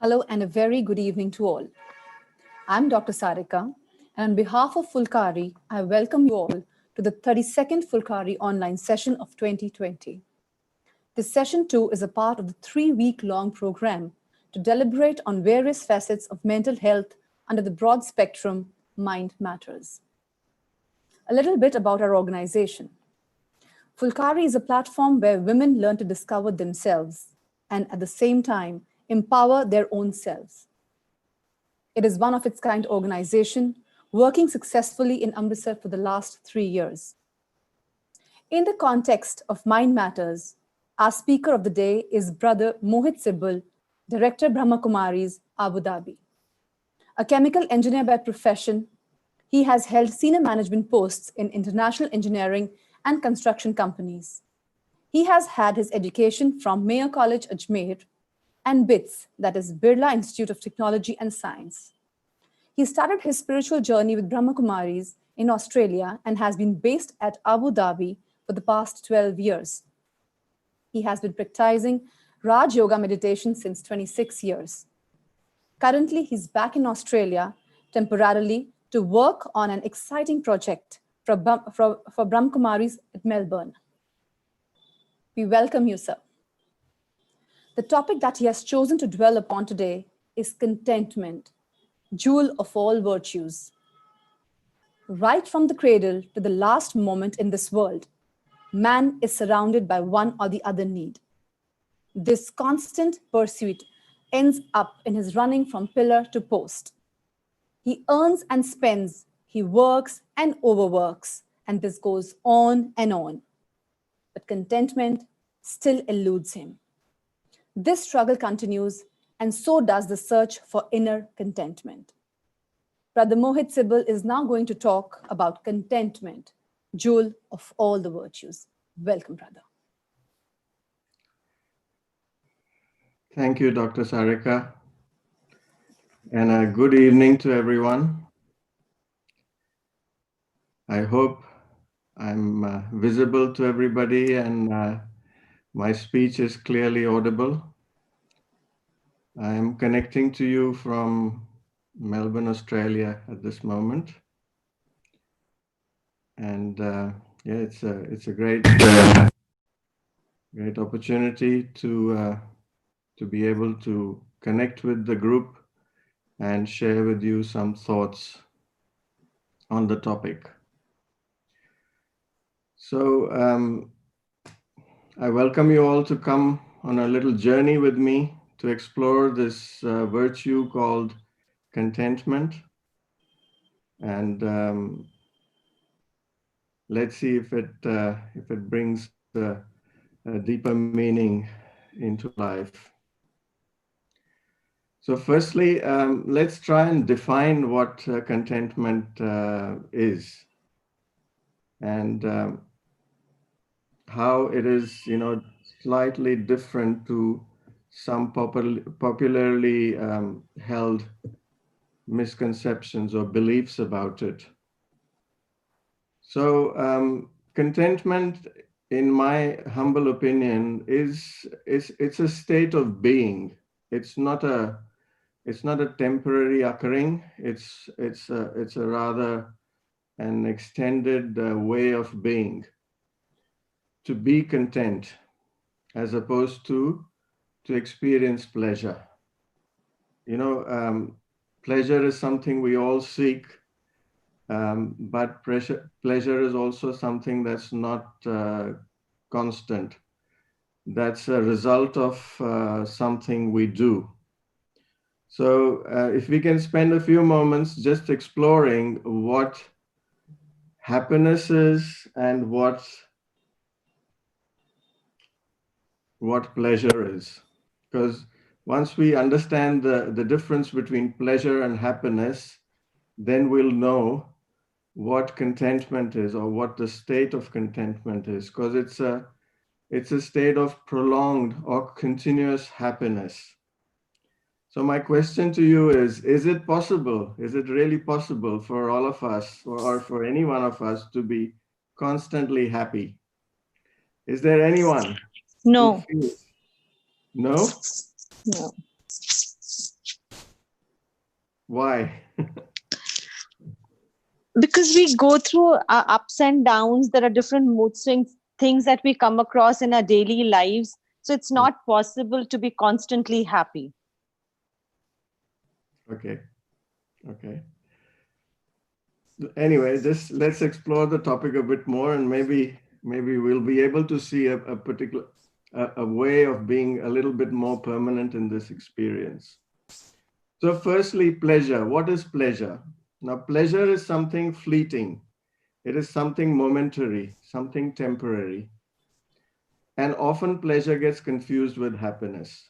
Hello and a very good evening to all. I'm Dr. Sarika, and on behalf of Fulkari, I welcome you all to the 32nd Fulkari online session of 2020. This session 2 is a part of the 3-week-long program to deliberate on various facets of mental health under the broad spectrum Mind Matters. A little bit about our organization. Fulkari is a platform where women learn to discover themselves and at the same time empower their own selves. It is one of its kind organization working successfully in Amritsar for the last 3 years. In the context of Mind Matters, our speaker of the day is Brother Mohit Sibal, Director Brahma Kumaris, Abu Dhabi. A chemical engineer by profession, he has held senior management posts in international engineering and construction companies. He has had his education from Mayor College, Ajmer, and BITS, that is Birla Institute of Technology and Science. He started his spiritual journey with Brahma Kumaris in Australia and has been based at Abu Dhabi for the past 12 years. He has been practicing Raj Yoga meditation since 26 years. Currently, he's back in Australia temporarily to work on an exciting project for Brahma Kumaris at Melbourne. We welcome you, sir. The topic that he has chosen to dwell upon today is contentment, jewel of all virtues. Right from the cradle to the last moment in this world, man is surrounded by one or the other need. This constant pursuit ends up in his running from pillar to post. He earns and spends, he works and overworks, and this goes on and on. But contentment still eludes him. This struggle continues, and so does the search for inner contentment. Brother Mohit Sibal is now going to talk about contentment, jewel of all the virtues. Welcome, brother. Thank you, Dr. Sarika, and a good evening to everyone. I hope I'm visible to everybody and my speech is clearly audible. I'm connecting to you from Melbourne, Australia at this moment. And it's a great opportunity to be able to connect with the group and share with you some thoughts on the topic. So I welcome you all to come on a little journey with me to explore this virtue called contentment. And let's see if it brings a deeper meaning into life. So firstly, let's try and define what contentment is and how it is, slightly different to some popularly held misconceptions or beliefs about it. So contentment, in my humble opinion, it's a state of being. It's not a temporary occurring. It's a rather an extended way of being. To be content, as opposed to experience pleasure. Pleasure is something we all seek, but pleasure is also something that's not constant. That's a result of something we do. So if we can spend a few moments just exploring what happiness is and what pleasure is. Because once we understand the difference between pleasure and happiness, then we'll know what contentment is or what the state of contentment is, because it's a state of prolonged or continuous happiness. So my question to you is it possible, is it really possible for all of us or for any one of us to be constantly happy? Is there anyone? No. No? No. Why? Because we go through ups and downs. There are different mood swings, things that we come across in our daily lives. So it's not possible to be constantly happy. Okay. Okay. Anyway, just let's explore the topic a bit more, and maybe we'll be able to see a particular a way of being a little bit more permanent in this experience. So firstly, pleasure. What is pleasure? Now, pleasure is something fleeting. It is something momentary, something temporary. And often pleasure gets confused with happiness.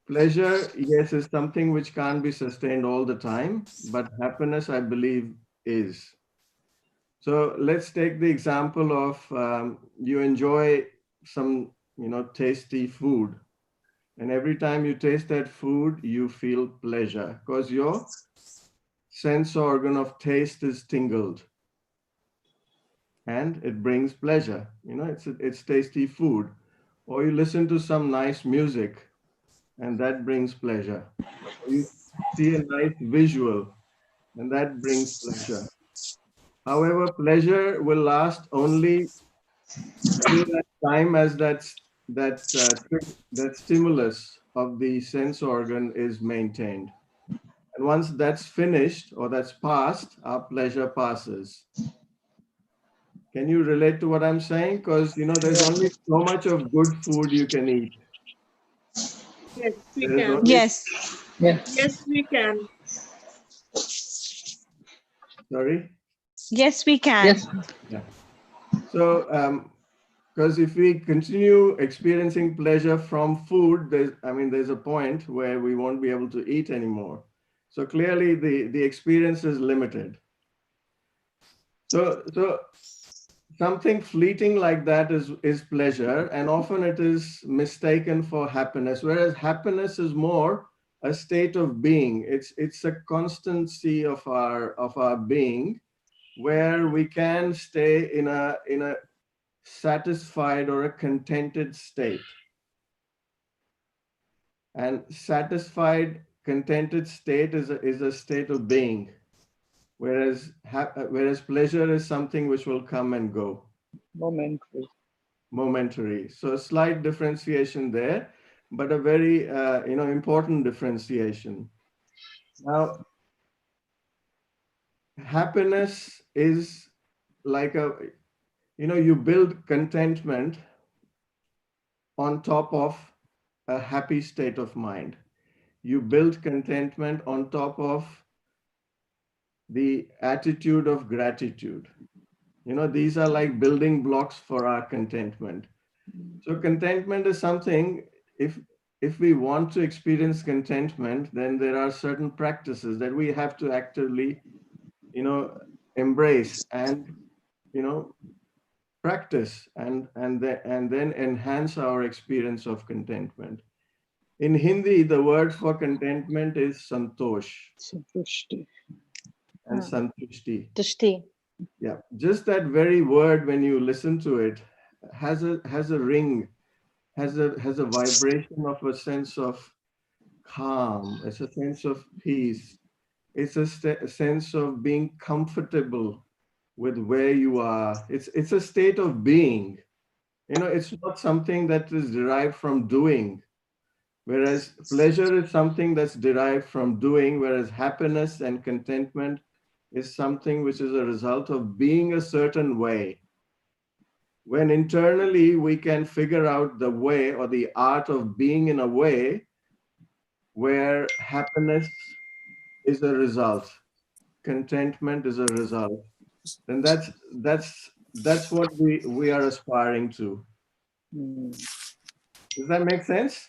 Pleasure, yes, is something which can't be sustained all the time, but happiness, I believe, is. So let's take the example of you enjoy some, tasty food. And every time you taste that food, you feel pleasure because your sense organ of taste is tingled and it brings pleasure. It's tasty food. Or you listen to some nice music and that brings pleasure. Or you see a nice visual and that brings pleasure. However, pleasure will last only till that time as that stimulus of the sense organ is maintained. And once that's finished or that's passed, our pleasure passes. Can you relate to what I'm saying? Because there's only so much of good food you can eat. Yes, we There is can. only, Yes. Yes, we can. sorry? Yes, we can. Yeah. So, because if we continue experiencing pleasure from food, there's a point where we won't be able to eat anymore. So clearly the experience is limited. So something fleeting like that is pleasure, and often it is mistaken for happiness, whereas happiness is more a state of being. It's a constancy of our being, where we can stay in a satisfied or a contented state. And satisfied, contented state is a state of being, whereas pleasure is something which will come and go. Momentary. So a slight differentiation there, but a very important differentiation. Now, happiness is like you build contentment on top of a happy state of mind. You build contentment on top of the attitude of gratitude. These are like building blocks for our contentment. So contentment is something, if we want to experience contentment, then there are certain practices that we have to actively, embrace and, practice and then enhance our experience of contentment. In Hindi, the word for contentment is santosh and santushti. Tushti. Yeah, just that very word, when you listen to it, has a ring, has a vibration of a sense of calm. It's a sense of peace. It's a sense of being comfortable with where you are. It's a state of being. It's not something that is derived from doing. Whereas pleasure is something that's derived from doing, whereas happiness and contentment is something which is a result of being a certain way. When internally we can figure out the way or the art of being in a way where happiness is a result, contentment is a result, then that's what we are aspiring to. Does that make sense?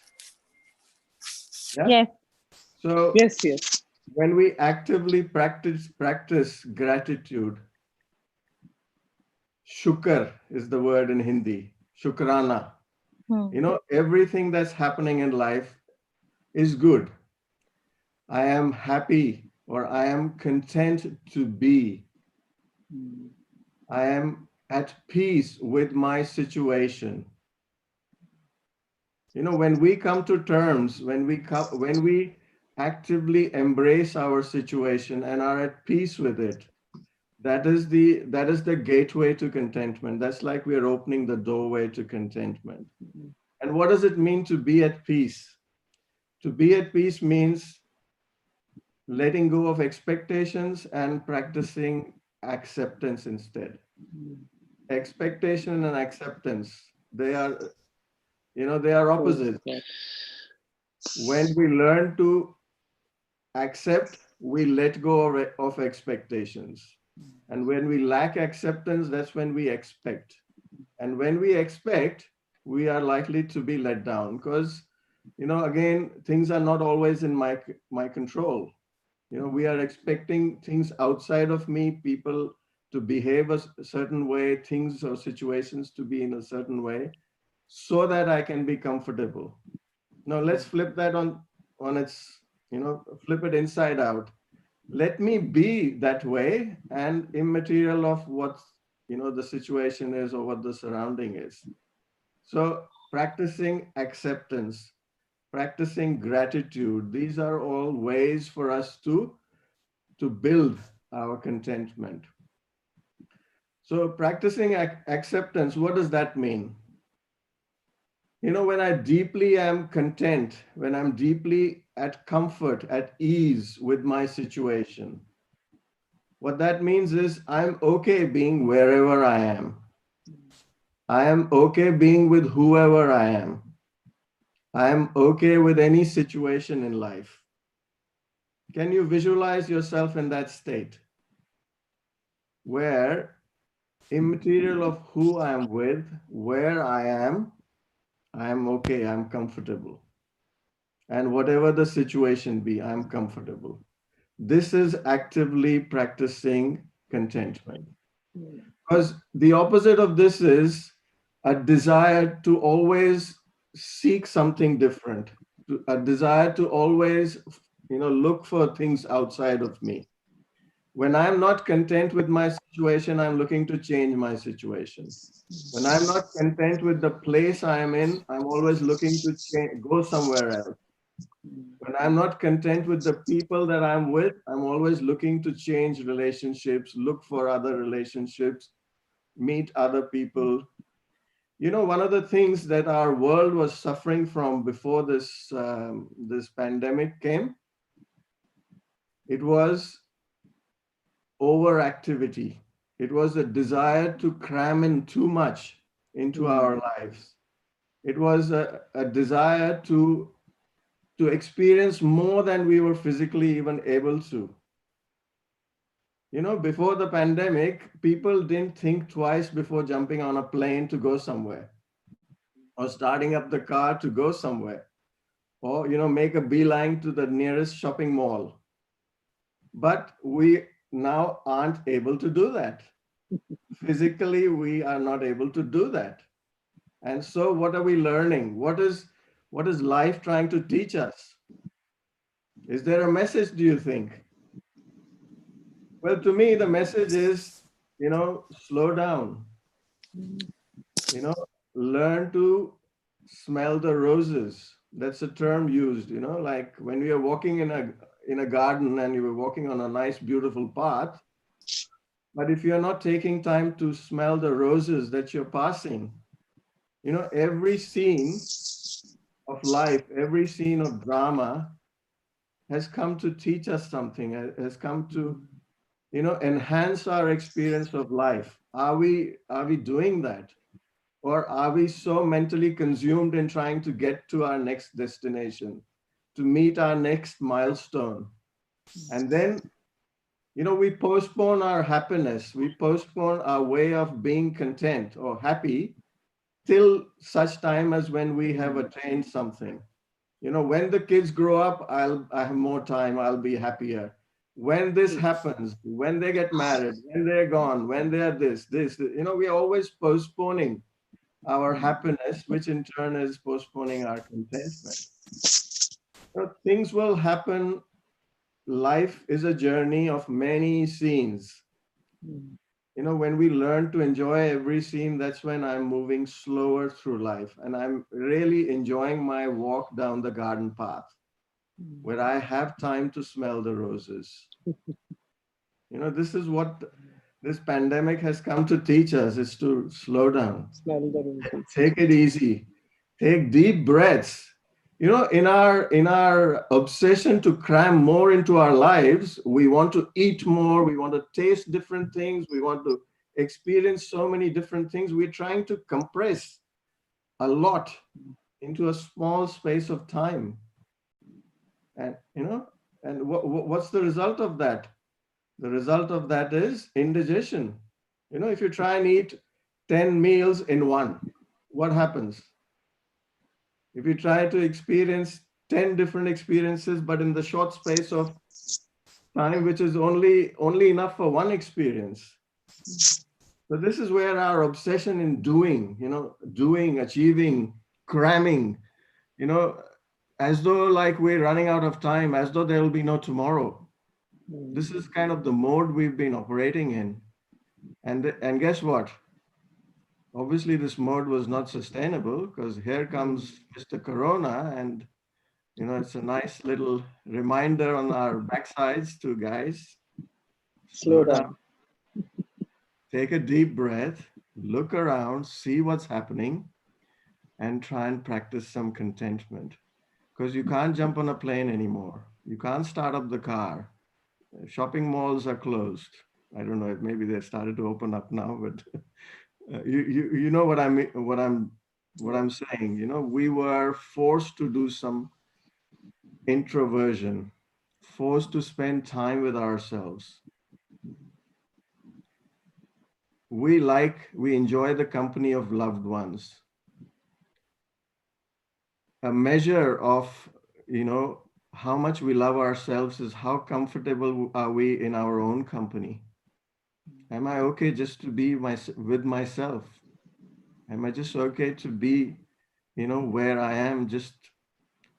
Yeah. Yes. So when we actively practice gratitude, shukr is the word in Hindi, shukrana. Everything that's happening in life is good. I am happy, or I am content to be. I am at peace with my situation. When we come to terms, when we actively embrace our situation and are at peace with it, that is the gateway to contentment. That's like we're opening the doorway to contentment. And what does it mean to be at peace? To be at peace means letting go of expectations and practicing acceptance instead. Expectation and acceptance, they are, they are opposites. When we learn to accept, we let go of expectations. And when we lack acceptance, that's when we expect. And when we expect, we are likely to be let down because, again, things are not always in my control. We are expecting things outside of me, people to behave a certain way, things or situations to be in a certain way, so that I can be comfortable. Now let's flip that on its, flip it inside out. Let me be that way and immaterial of what, the situation is or what the surrounding is. So practicing acceptance, practicing gratitude, these are all ways for us to build our contentment. So practicing acceptance, what does that mean? When I deeply am content, when I'm deeply at comfort, at ease with my situation, what that means is I'm okay being wherever I am. I am okay being with whoever I am. I am okay with any situation in life. Can you visualize yourself in that state where, immaterial of who I am with, where I am okay, I'm comfortable. And whatever the situation be, I'm comfortable. This is actively practicing contentment. Because the opposite of this is a desire to always seek something different, a desire to always, look for things outside of me. When I'm not content with my situation, I'm looking to change my situation. When I'm not content with the place I am in, I'm always looking to go somewhere else. When I'm not content with the people that I'm with, I'm always looking to change relationships, look for other relationships, meet other people. One of the things that our world was suffering from before this pandemic came, it was overactivity. It was a desire to cram in too much into our lives. It was a desire to experience more than we were physically even able to. Before the pandemic, people didn't think twice before jumping on a plane to go somewhere, or starting up the car to go somewhere, or, make a beeline to the nearest shopping mall. But we now aren't able to do that. Physically, we are not able to do that. And so what are we learning? What is life trying to teach us? Is there a message, do you think? Well, to me, the message is, slow down, learn to smell the roses. That's a term used, like when we are walking in a garden and you were walking on a nice, beautiful path. But if you're not taking time to smell the roses that you're passing, every scene of life, every scene of drama has come to teach us something, has come to, enhance our experience of life. Are we doing that? Or are we so mentally consumed in trying to get to our next destination, to meet our next milestone? And then, we postpone our happiness, we postpone our way of being content or happy till such time as when we have attained something. When the kids grow up, I have more time, I'll be happier. When this happens, when they get married, when they're gone, when they're this, we're always postponing our happiness, which in turn is postponing our contentment. Things will happen. Life is a journey of many scenes. When we learn to enjoy every scene, that's when I'm moving slower through life and I'm really enjoying my walk down the garden path. where I have time to smell the roses. This is what this pandemic has come to teach us, is to slow down, Smell the roses. take it easy, take deep breaths. In our obsession to cram more into our lives, we want to eat more, we want to taste different things, we want to experience so many different things. We're trying to compress a lot into a small space of time. And what's the result of that? The result of that is indigestion. If you try and eat 10 meals in one, what happens? If you try to experience 10 different experiences, but in the short space of time, which is only enough for one experience. So this is where our obsession in doing, achieving, cramming, as though like we're running out of time, as though there will be no tomorrow. This is kind of the mode we've been operating in. And guess what? Obviously, this mode was not sustainable, because here comes Mr. Corona, and it's a nice little reminder on our backsides to guys, Slow down. take a deep breath, look around, see what's happening, and try and practice some contentment. Because you can't jump on a plane anymore. You can't start up the car. Shopping malls are closed. I don't know if maybe they started to open up now, but you know what I mean, what I'm saying. We were forced to do some introversion, forced to spend time with ourselves. We enjoy the company of loved ones. A measure of, how much we love ourselves is how comfortable are we in our own company. Am I okay just to be with myself? Am I just okay to be, where I am, just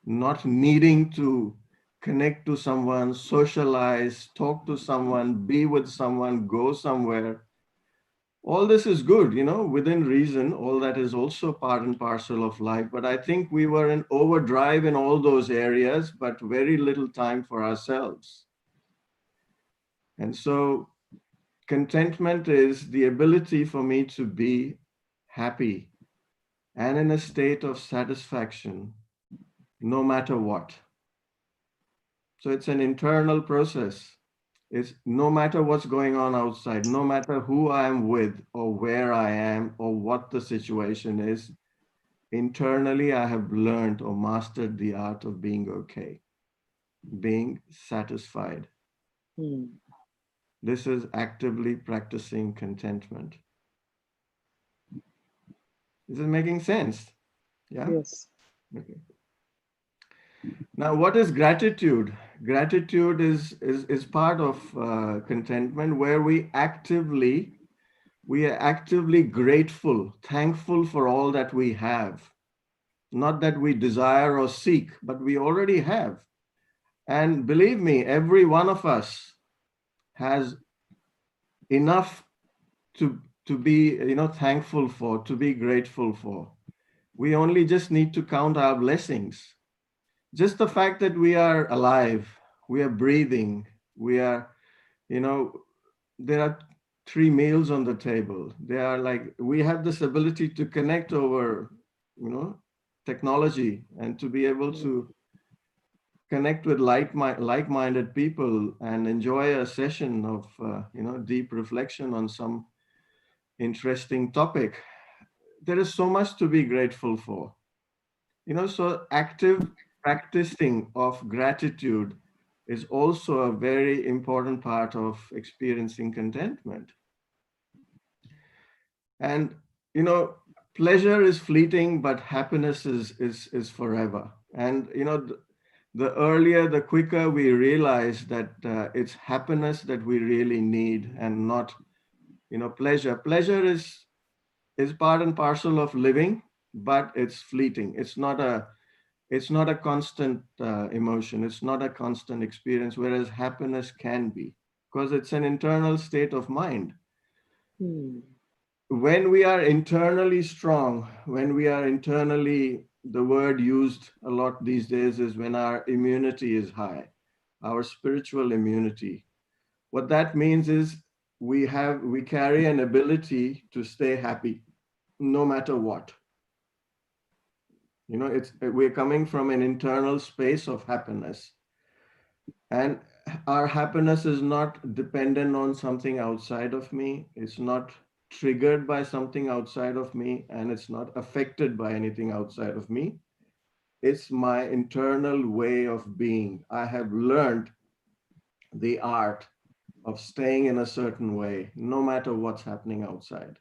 not needing to connect to someone, socialize, talk to someone, be with someone, go somewhere? All this is good, within reason. All that is also part and parcel of life. But I think we were in overdrive in all those areas, but very little time for ourselves. And so contentment is the ability for me to be happy and in a state of satisfaction, no matter what. So it's an internal process. It's no matter what's going on outside, no matter who I'm with or where I am or what the situation is, internally I have learned or mastered the art of being okay, being satisfied. This is actively practicing contentment. Is it making sense? Yeah? Yes. Okay. Now, what is gratitude? Gratitude is part of contentment, where we are actively grateful, thankful for all that we have. Not that we desire or seek, but we already have. And believe me, every one of us has enough to be, thankful for, to be grateful for. We only just need to count our blessings. Just the fact that we are alive, we are breathing, we are, there are 3 meals on the table. We have this ability to connect over, technology, and to be able to connect with like-minded people and enjoy a session of, deep reflection on some interesting topic. There is so much to be grateful for. So active practicing of gratitude is also a very important part of experiencing contentment. And, pleasure is fleeting, but happiness is forever. And, the earlier, the quicker we realize that it's happiness that we really need, and not, pleasure. Pleasure is part and parcel of living, but it's fleeting. It's not a constant emotion. It's not a constant experience, whereas happiness can be, because it's an internal state of mind. When we are internally strong, when we are internally the word used a lot these days is when our immunity is high, our spiritual immunity. What that means is we carry an ability to stay happy no matter what. You know, we're coming from an internal space of happiness. And our happiness is not dependent on something outside of me. It's not triggered by something outside of me, and it's not affected by anything outside of me. It's my internal way of being. I have learned the art of staying in a certain way, no matter what's happening outside.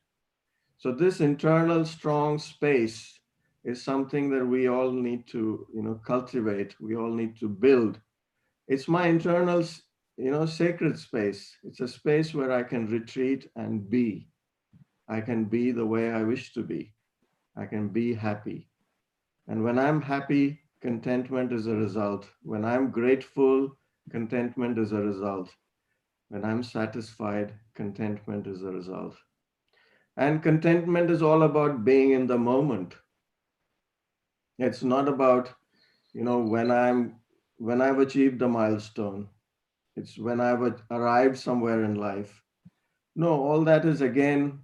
So this internal strong space is something that we all need to, cultivate. We all need to build. It's my internal, sacred space. It's a space where I can retreat and be. I can be the way I wish to be. I can be happy. And when I'm happy, contentment is a result. When I'm grateful, contentment is a result. When I'm satisfied, contentment is a result. And contentment is all about being in the moment. It's not about, when I've achieved a milestone. It's when I've arrived somewhere in life. No, all that is again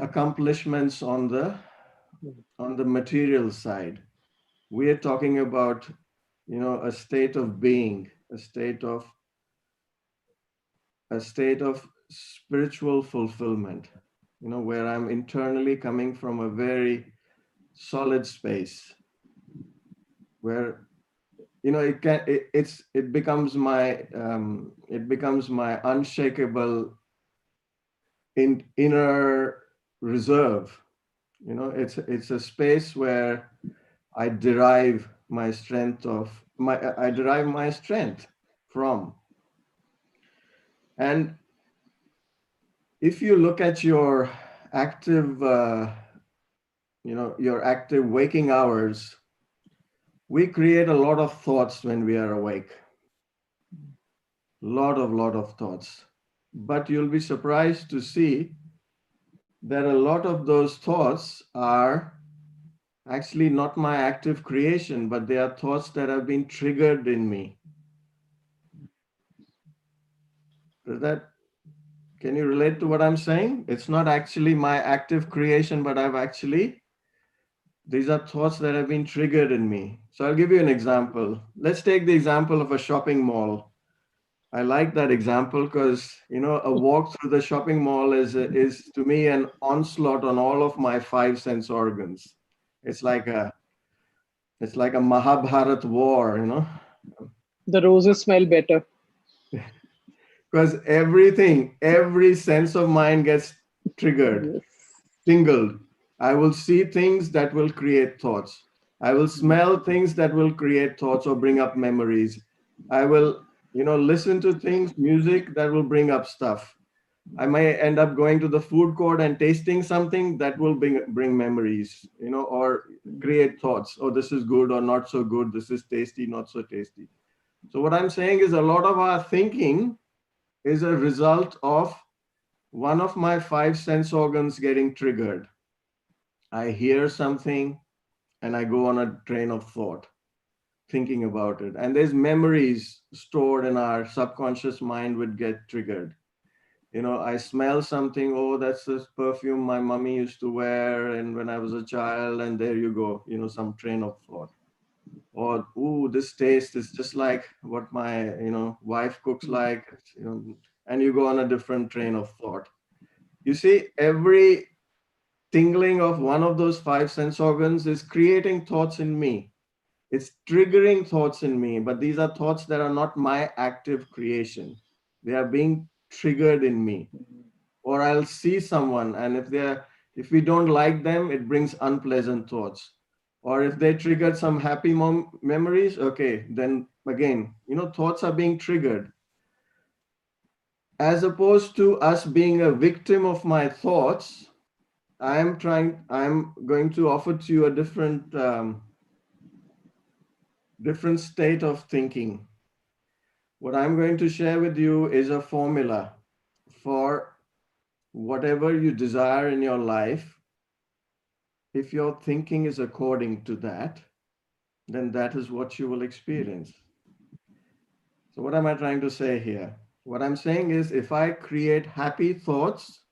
accomplishments on the material side. We are talking about, a state of being, a state of spiritual fulfillment, where I'm internally coming from a very solid space, where it becomes my unshakable inner reserve. It's a space where I derive my strength from. And if you look at your active your active waking hours, we create a lot of thoughts when we are awake. Lot of thoughts. But you'll be surprised to see that a lot of those thoughts are actually not my active creation, but they are thoughts that have been triggered in me. Can you relate to what I'm saying? It's not actually my active creation, but these are thoughts that have been triggered in me. So I'll give you an example. Let's take the example of a shopping mall. I like that example because, a walk through the shopping mall is to me an onslaught on all of my five sense organs. It's like a Mahabharat war, The roses smell better. because every sense of mine gets triggered, Yes. tingled. I will see things that will create thoughts. I will smell things that will create thoughts or bring up memories. I will, listen to things, music that will bring up stuff. I may end up going to the food court and tasting something that will bring memories, or create thoughts. Oh, this is good or not so good. This is tasty, not so tasty. So what I'm saying is a lot of our thinking is a result of one of my five sense organs getting triggered. I hear something and I go on a train of thought, thinking about it. And there's memories stored in our subconscious mind would get triggered. I smell something, oh, that's this perfume my mommy used to wear and when I was a child, and there you go, some train of thought. Or, ooh, this taste is just like what my, wife cooks like, and you go on a different train of thought. You see, every tingling of one of those five sense organs is creating thoughts in me. It's triggering thoughts in me, but these are thoughts that are not my active creation. They are being triggered in me. Or I'll see someone, and if we don't like them, it brings unpleasant thoughts. Or if they triggered some happy memories, okay, then again, thoughts are being triggered. As opposed to us being a victim of my thoughts, I'm going to offer to you a different state of thinking. What I'm going to share with you is a formula for whatever you desire in your life. if your thinking is according to that, then that is what you will experience. So what am I trying to say here? What I'm saying is, if I create happy thoughts,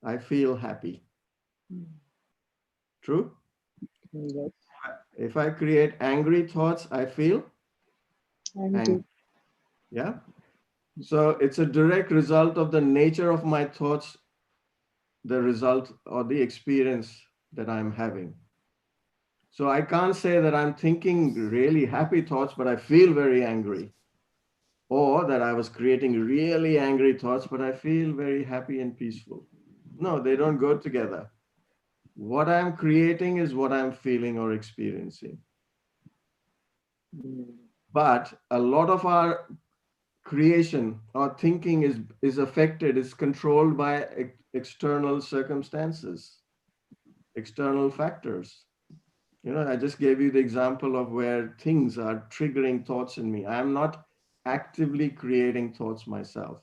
I feel happy. True? Yes. If I create angry thoughts, I feel angry. Yeah? So it's a direct result of the nature of my thoughts, the result or the experience that I'm having. So I can't say that I'm thinking really happy thoughts, but I feel very angry. Or that I was creating really angry thoughts, but I feel very happy and peaceful. No, they don't go together. What I'm creating is what I'm feeling or experiencing. But a lot of our creation or thinking is affected, is controlled by external circumstances, external factors. You know, I just gave you the example of where things are triggering thoughts in me. I'm not actively creating thoughts myself.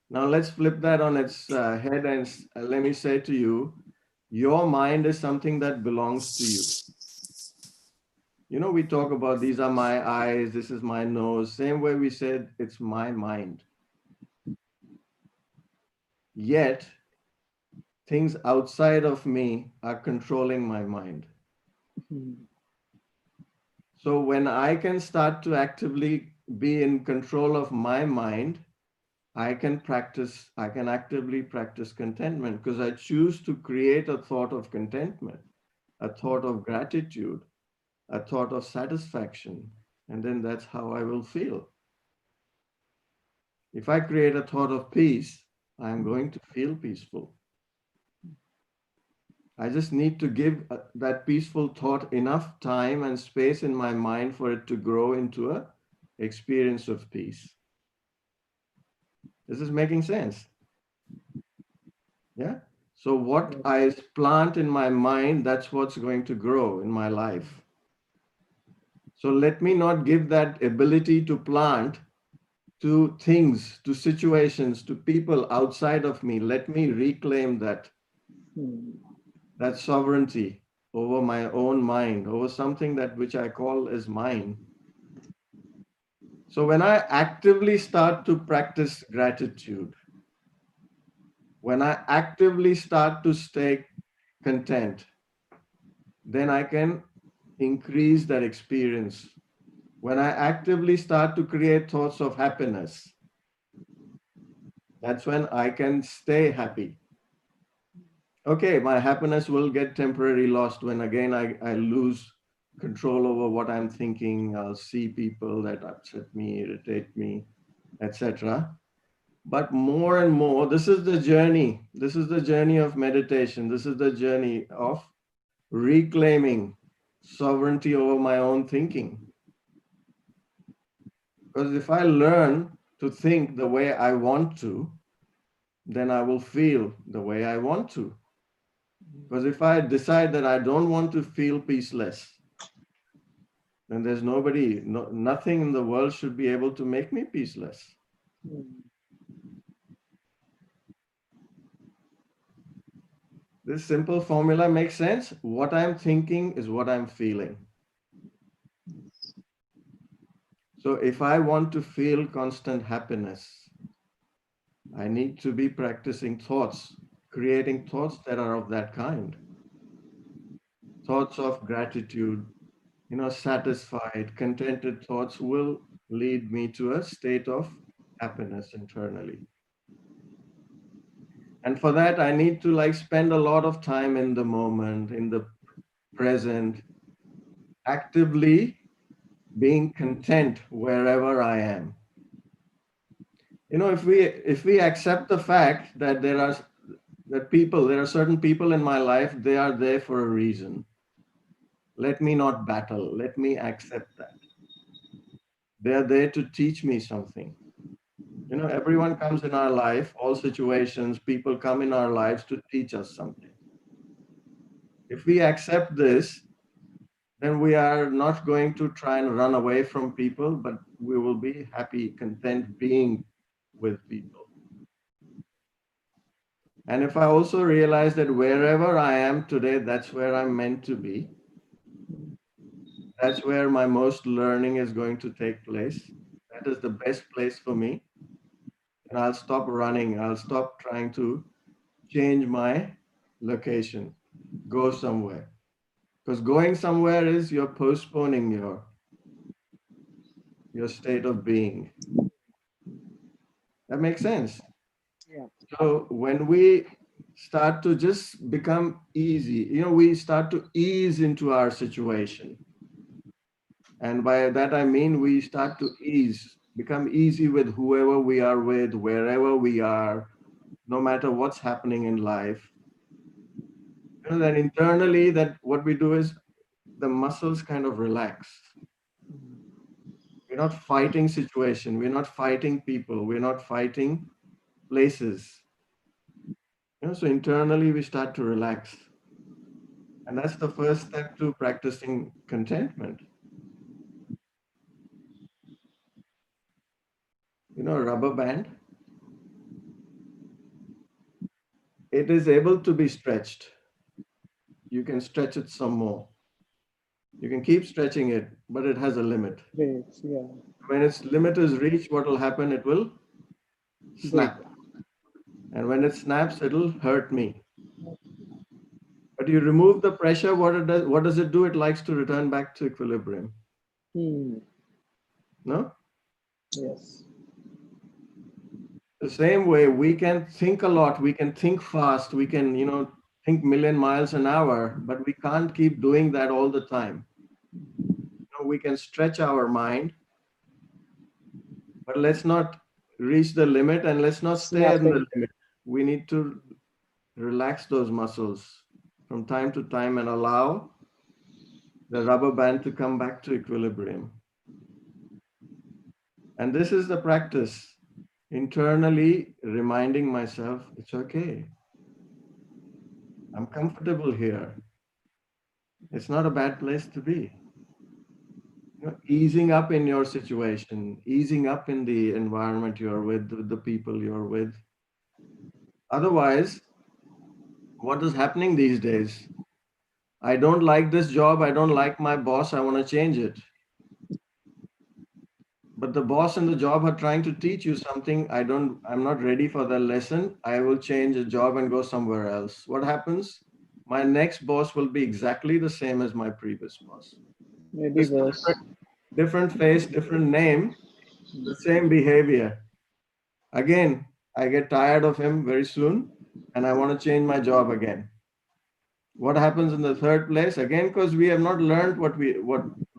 Now let's flip that on its head and let me say to you, your mind is something that belongs to you. You know, we talk about these are my eyes, this is my nose, same way we said it's my mind. Yet, things outside of me are controlling my mind. So when I can start to actively be in control of my mind, I can actively practice contentment because I choose to create a thought of contentment, a thought of gratitude, a thought of satisfaction. And then that's how I will feel. If I create a thought of peace, I'm going to feel peaceful. I just need to give that peaceful thought enough time and space in my mind for it to grow into a experience of peace. This is making sense. Yeah. So what I plant in my mind, that's what's going to grow in my life. So let me not give that ability to plant to things, to situations, to people outside of me. Let me reclaim that sovereignty over my own mind, over something that which I call as mine. So when I actively start to practice gratitude, when I actively start to stay content, then I can increase that experience. When I actively start to create thoughts of happiness, that's when I can stay happy. Okay, my happiness will get temporarily lost when again I lose control over what I'm thinking. I'll see people that upset me, irritate me, etc. But more and more, this is the journey. This is the journey of meditation. This is the journey of reclaiming sovereignty over my own thinking. Because if I learn to think the way I want to, then I will feel the way I want to. Because if I decide that I don't want to feel peaceless, then there's nothing in the world should be able to make me peaceless. This simple formula makes sense. What I'm thinking is what I'm feeling. So if I want to feel constant happiness, I need to be practicing thoughts, creating thoughts that are of that kind. Thoughts of gratitude, satisfied, contented thoughts will lead me to a state of happiness internally. And for that, I need to spend a lot of time in the moment, in the present, actively being content wherever I am. If we accept the fact that there are certain people in my life, they are there for a reason. Let me not battle. Let me accept that. They are there to teach me something. Everyone comes in our life, all situations, people come in our lives to teach us something. If we accept this, then we are not going to try and run away from people, but we will be happy, content being with people. And if I also realize that wherever I am today, that's where I'm meant to be, that's where my most learning is going to take place, that is the best place for me, and I'll stop running. I'll stop trying to change my location, go somewhere. Because going somewhere is you're postponing your state of being. That makes sense. Yeah. So when we start to just become easy, we start to ease into our situation. And by that, I mean we start to ease, become easy with whoever we are with, wherever we are, no matter what's happening in life. Then internally, that what we do is the muscles kind of relax. We're not fighting situation. We're not fighting people. We're not fighting places. So internally we start to relax. And that's the first step to practicing contentment. A rubber band, it is able to be stretched. You can stretch it some more. You can keep stretching it, but it has a limit. Great. Yeah. When its limit is reached, what will happen? It will Great. snap. And when it snaps, it'll hurt me. But you remove the pressure, what does it do? It likes to return back to equilibrium. Hmm. No? Yes. The same way we can think a lot, we can think fast, we can, think million miles an hour, but we can't keep doing that all the time. We can stretch our mind, but let's not reach the limit and let's not stay in the Snapping. limit. We need to relax those muscles from time to time and allow the rubber band to come back to equilibrium. And this is the practice, internally reminding myself, it's okay. I'm comfortable here. It's not a bad place to be. Easing up in your situation, easing up in the environment you're with the people you're with. Otherwise, what is happening these days? I don't like this job. I don't like my boss. I want to change it. But the boss and the job are trying to teach you something. I'm not ready for the lesson. I will change a job and go somewhere else. What happens? My next boss will be exactly the same as my previous boss. Maybe Just a worse. different face, different name, the same behavior. Again, I get tired of him very soon and I want to change my job again. What happens in the third place? Again, because we have not learned what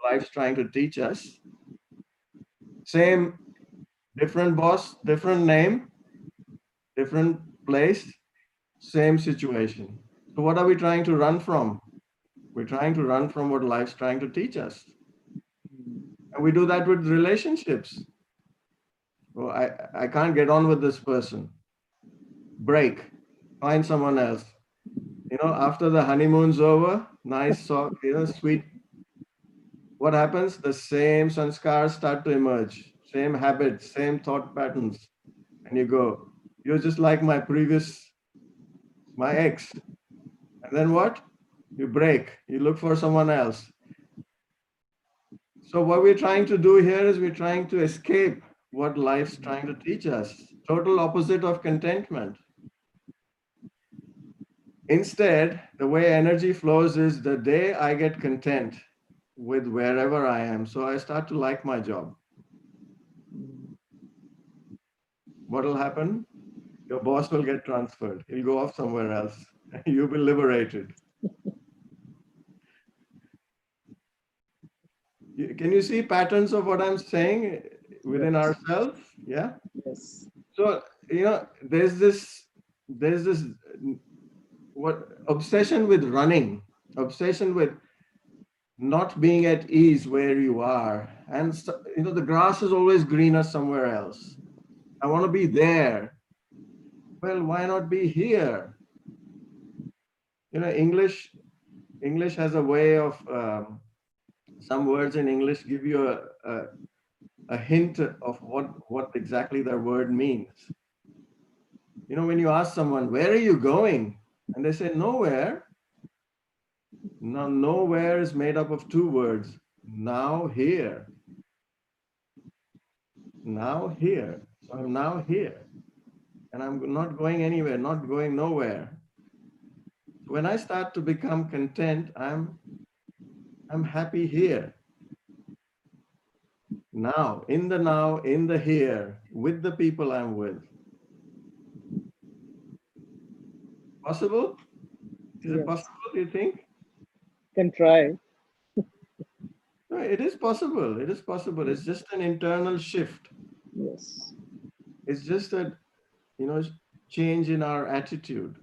life's trying to teach us. Same, different boss, different name, different place, same situation. So what are we trying to run from? We're trying to run from what life's trying to teach us. And we do that with relationships. Oh, I can't get on with this person. Break. Find someone else. After the honeymoon's over, nice, soft, sweet. What happens? The same sanskars start to emerge, same habits, same thought patterns. And you go, you're just like my ex. And then what? You break, you look for someone else. So what we're trying to do here is we're trying to escape what life's trying to teach us. Total opposite of contentment. Instead, the way energy flows is the day I get content with wherever I am. So I start to like my job. What will happen? Your boss will get transferred. He'll go off somewhere else. You'll be liberated. Can you see patterns of what I'm saying within Yes. ourselves? Yeah. Yes. So, there's this what obsession with running, obsession with not being at ease where you are. And, the grass is always greener somewhere else. I want to be there. Well, why not be here? English has a way of some words in English give you a hint of what exactly their word means. You know, when you ask someone, where are you going? And they say, nowhere. Now, nowhere is made up of two words. Now, here. Now, here. So I'm now here. And I'm not going anywhere, not going nowhere. When I start to become content, I'm happy here. Now, in the here, with the people I'm with. Possible? Is it Yes. possible, do you think? Can try. No, it is possible. It is possible. It's just an internal shift. Yes. It's just a, change in our attitude.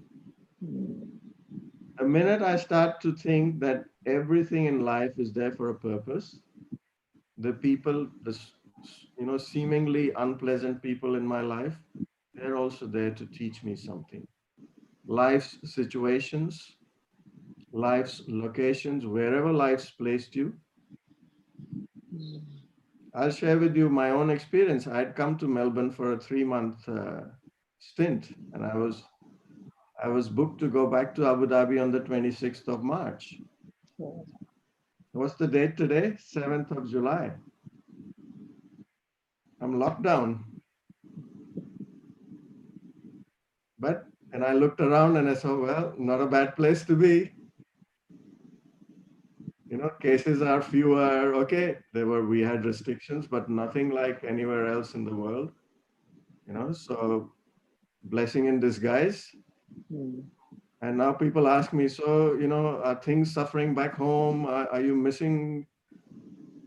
The minute I start to think that everything in life is there for a purpose, the people, seemingly unpleasant people in my life, they're also there to teach me something. Life's situations, life's locations, wherever life's placed you. I'll share with you my own experience. I'd come to Melbourne for a 3-month stint, and I was booked to go back to Abu Dhabi on the 26th of March. What's the date today? 7th of July. I'm locked down. And I looked around and I saw, well, not a bad place to be. Cases are fewer. Okay, we had restrictions, but nothing like anywhere else in the world. So blessing in disguise. And now people ask me, so, are things suffering back home? Are you missing?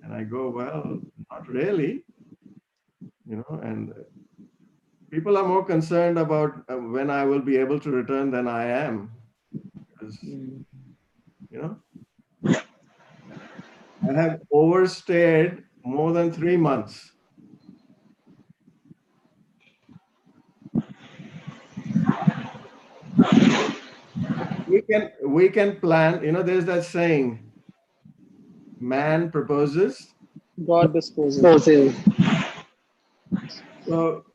And I go, well, not really. And people are more concerned about when I will be able to return than I am. Because, I have overstayed more than 3 months. We can plan, there's that saying, man proposes, God disposes. so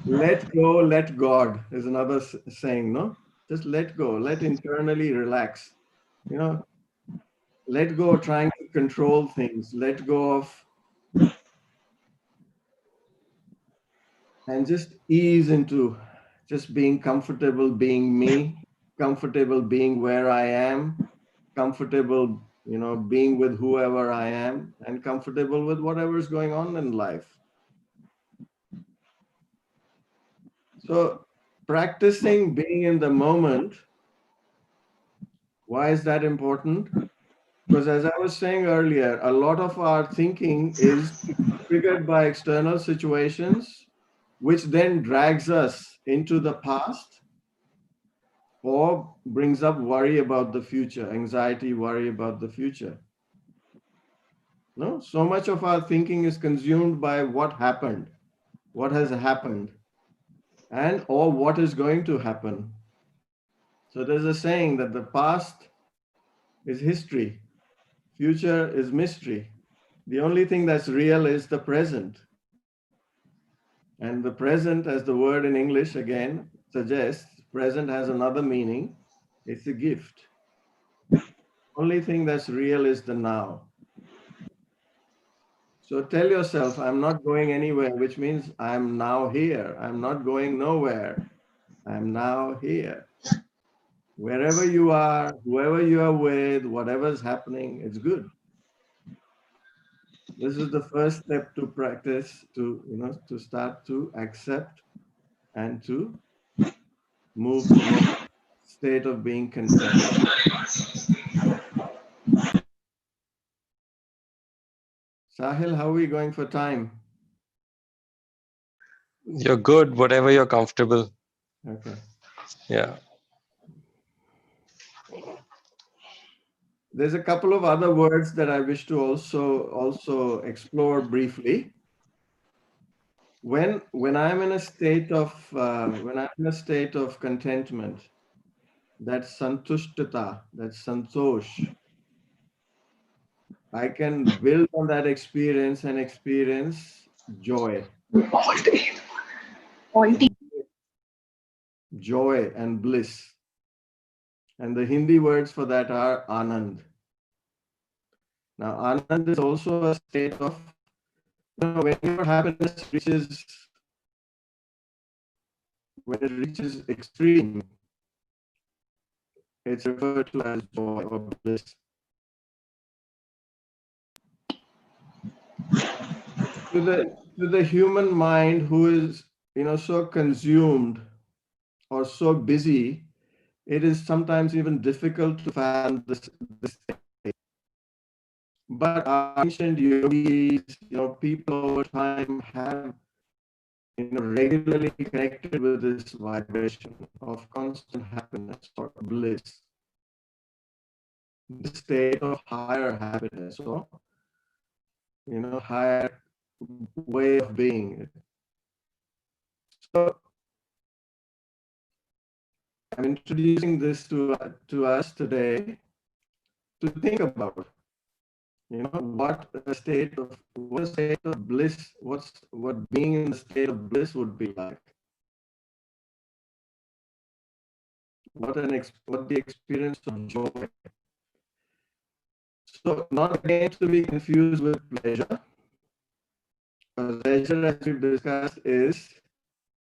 let go, let God is another saying, no? Just let go, let internally relax. Let go of trying to control things, let go of, and just ease into just being comfortable being me, comfortable being where I am, comfortable, being with whoever I am, and comfortable with whatever is going on in life. So practicing being in the moment, why is that important? Because as I was saying earlier, a lot of our thinking is triggered by external situations, which then drags us into the past or brings up worry about the future, anxiety, worry about the future. No, so much of our thinking is consumed by what happened, what has happened, and or what is going to happen. So there's a saying that the past is history, future is mystery. The only thing that's real is the present. And the present, as the word in English again suggests, present has another meaning. It's a gift. Only thing that's real is the now. So tell yourself, I'm not going anywhere, which means I'm now here. I'm not going nowhere. I'm now here. Wherever you are, whoever you are with, whatever's happening, it's good. This is the first step to practice, to start to accept and to move towards a state of being content. Sahil, how are we going for time? You're good, whatever you're comfortable. Okay. Yeah. There's a couple of other words that I wish to also explore briefly. When I'm in a state of contentment, that's santushtata, that's santosh. I can build on that experience and experience joy, joy and bliss. And the Hindi words for that are Anand. Now, Anand is also a state of, when your happiness reaches, when it reaches extreme, it's referred to as joy or bliss. To the human mind who is, so consumed or so busy, it is sometimes even difficult to fathom this state. But our ancient yogis, people over time have, regularly connected with this vibration of constant happiness or bliss, the state of higher happiness or, higher way of being. So I'm introducing this to us today to think about, what a state of bliss, what being in the state of bliss would be like. What the experience of joy. So not again to be confused with pleasure. Pleasure, as we've discussed, is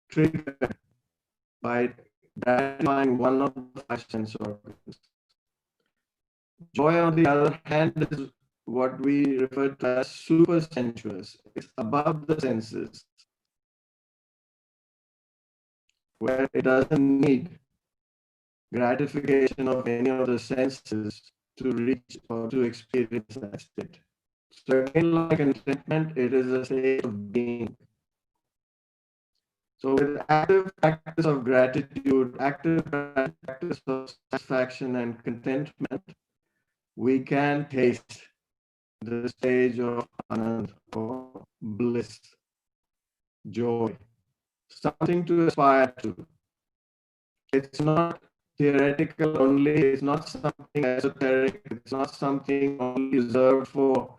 triggered by gratifying one of the five sense organs. Joy, on the other hand, is what we refer to as super sensuous. It's above the senses, where it doesn't need gratification of any of the senses to reach or to experience that state. So again, like contentment, it is a state of being. So with active practice of gratitude, active practice of satisfaction and contentment, we can taste the stage of anand or bliss, joy, something to aspire to. It's not theoretical only, it's not something esoteric, it's not something only reserved for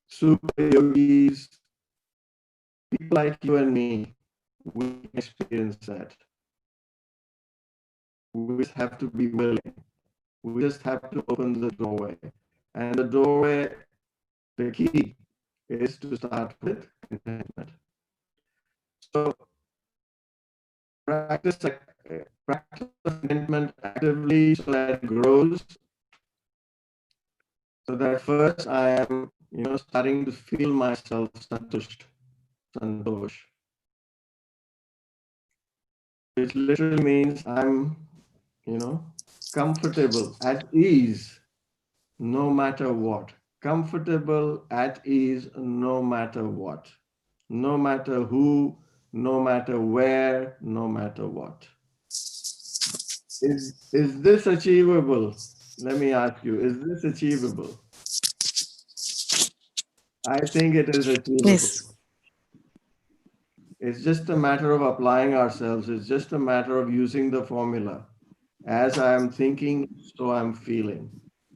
super yogis. People like you and me, we experience that. We just have to be willing. We just have to open the doorway. And the doorway, the key is to start with contentment. So practice contentment actively so that it grows. So that first I am, starting to feel myself santosh, which literally means I'm, comfortable, at ease, no matter what. Comfortable, at ease, no matter what. No matter who, no matter where, no matter what. Is this achievable? Let me ask you, is this achievable? I think it is achievable. Yes. It's just a matter of applying ourselves. It's just a matter of using the formula. As I'm thinking, so I'm feeling.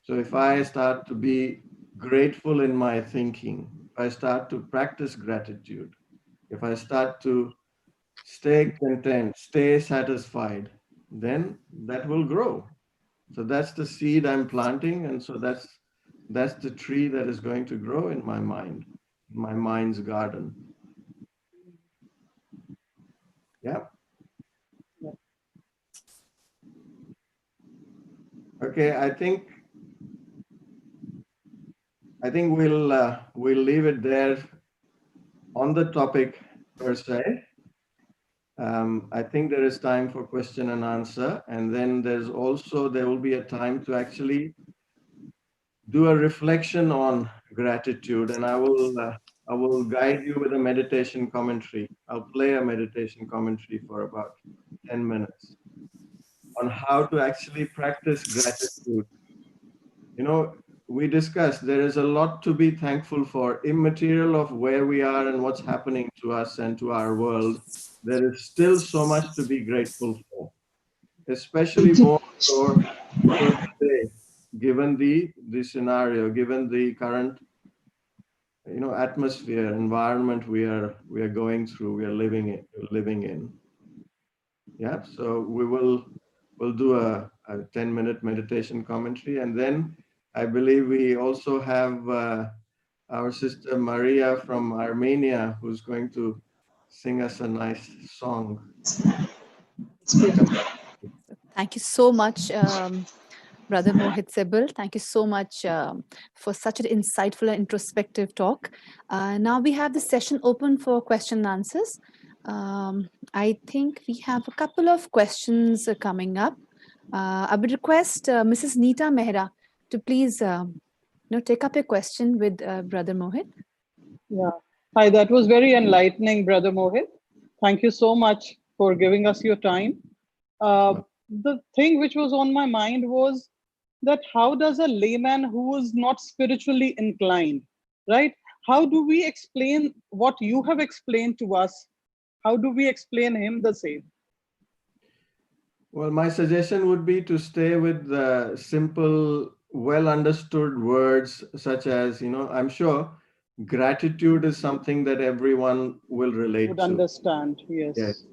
So if I start to be grateful in my thinking, if I start to practice gratitude, if I start to stay content, stay satisfied, then that will grow. So that's the seed I'm planting. And so that's the tree that is going to grow in my mind, my mind's garden. Yeah. Okay, I think we'll leave it there on the topic per se. I think there is time for question and answer, and then there will be a time to actually do a reflection on gratitude, and I will guide you with a meditation commentary. I'll play a meditation commentary for about 10 minutes on how to actually practice gratitude. We discussed there is a lot to be thankful for, immaterial of where we are and what's happening to us and to our world. There is still so much to be grateful for, especially more so today, given the scenario, given the current atmosphere, environment we are going through, we are living in. Yeah. So we'll do a 10-minute meditation commentary, and then I believe we also have our sister Maria from Armenia, who's going to sing us a nice song. Thank you so much, Brother Mohit Sibal. Thank you so much for such an insightful and introspective talk. Now we have the session open for question and answers. I think we have a couple of questions coming up. I would request Mrs. Neeta Mehra to please take up a question with Brother Mohit. Yeah. Hi, that was very enlightening, Brother Mohit. Thank you so much for giving us your time. The thing which was on my mind was that how does a layman who is not spiritually inclined, right? How do we explain what you have explained to us? How do we explain him the same? Well, my suggestion would be to stay with the simple, well understood words, such as, I'm sure gratitude is something that everyone will relate Would to. understand, yes. Yes.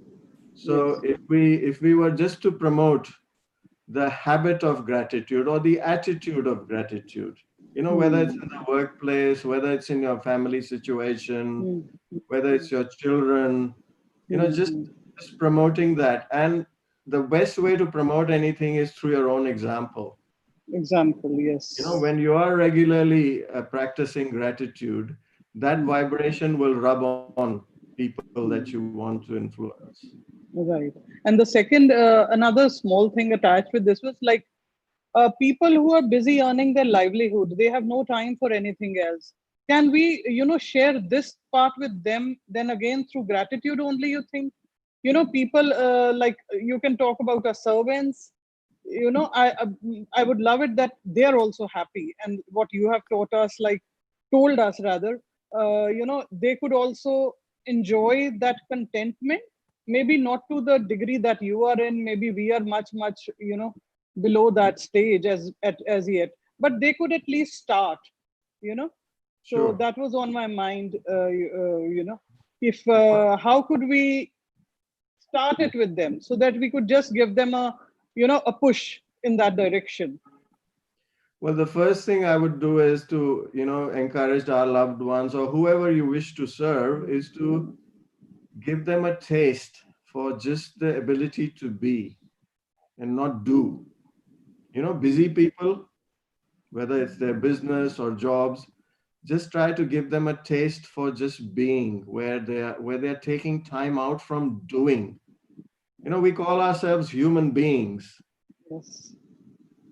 So Yes. if we were just to promote the habit of gratitude or the attitude of gratitude, whether it's in the workplace, whether it's in your family situation, whether it's your children, just promoting that. And the best way to promote anything is through your own example. Example, yes. When you are regularly practicing gratitude, that vibration will rub on people that you want to influence. Right. And the second, another small thing attached with this was like people who are busy earning their livelihood, they have no time for anything else. Can we, share this part with them? Then again, through gratitude only, you think? People like you can talk about our servants. I would love it that they are also happy. And what you have told us rather, they could also enjoy that contentment. Maybe not to the degree that you are in. Maybe we are much, below that stage as yet. But they could at least start. So Sure. that was on my mind. If how could we start it with them so that we could just give them a push in that direction? Well, the first thing I would do is to, encourage our loved ones or whoever you wish to serve is to give them a taste for just the ability to be and not do. Busy people, whether it's their business or jobs, just try to give them a taste for just being, where they're taking time out from doing. We call ourselves human beings, Yes.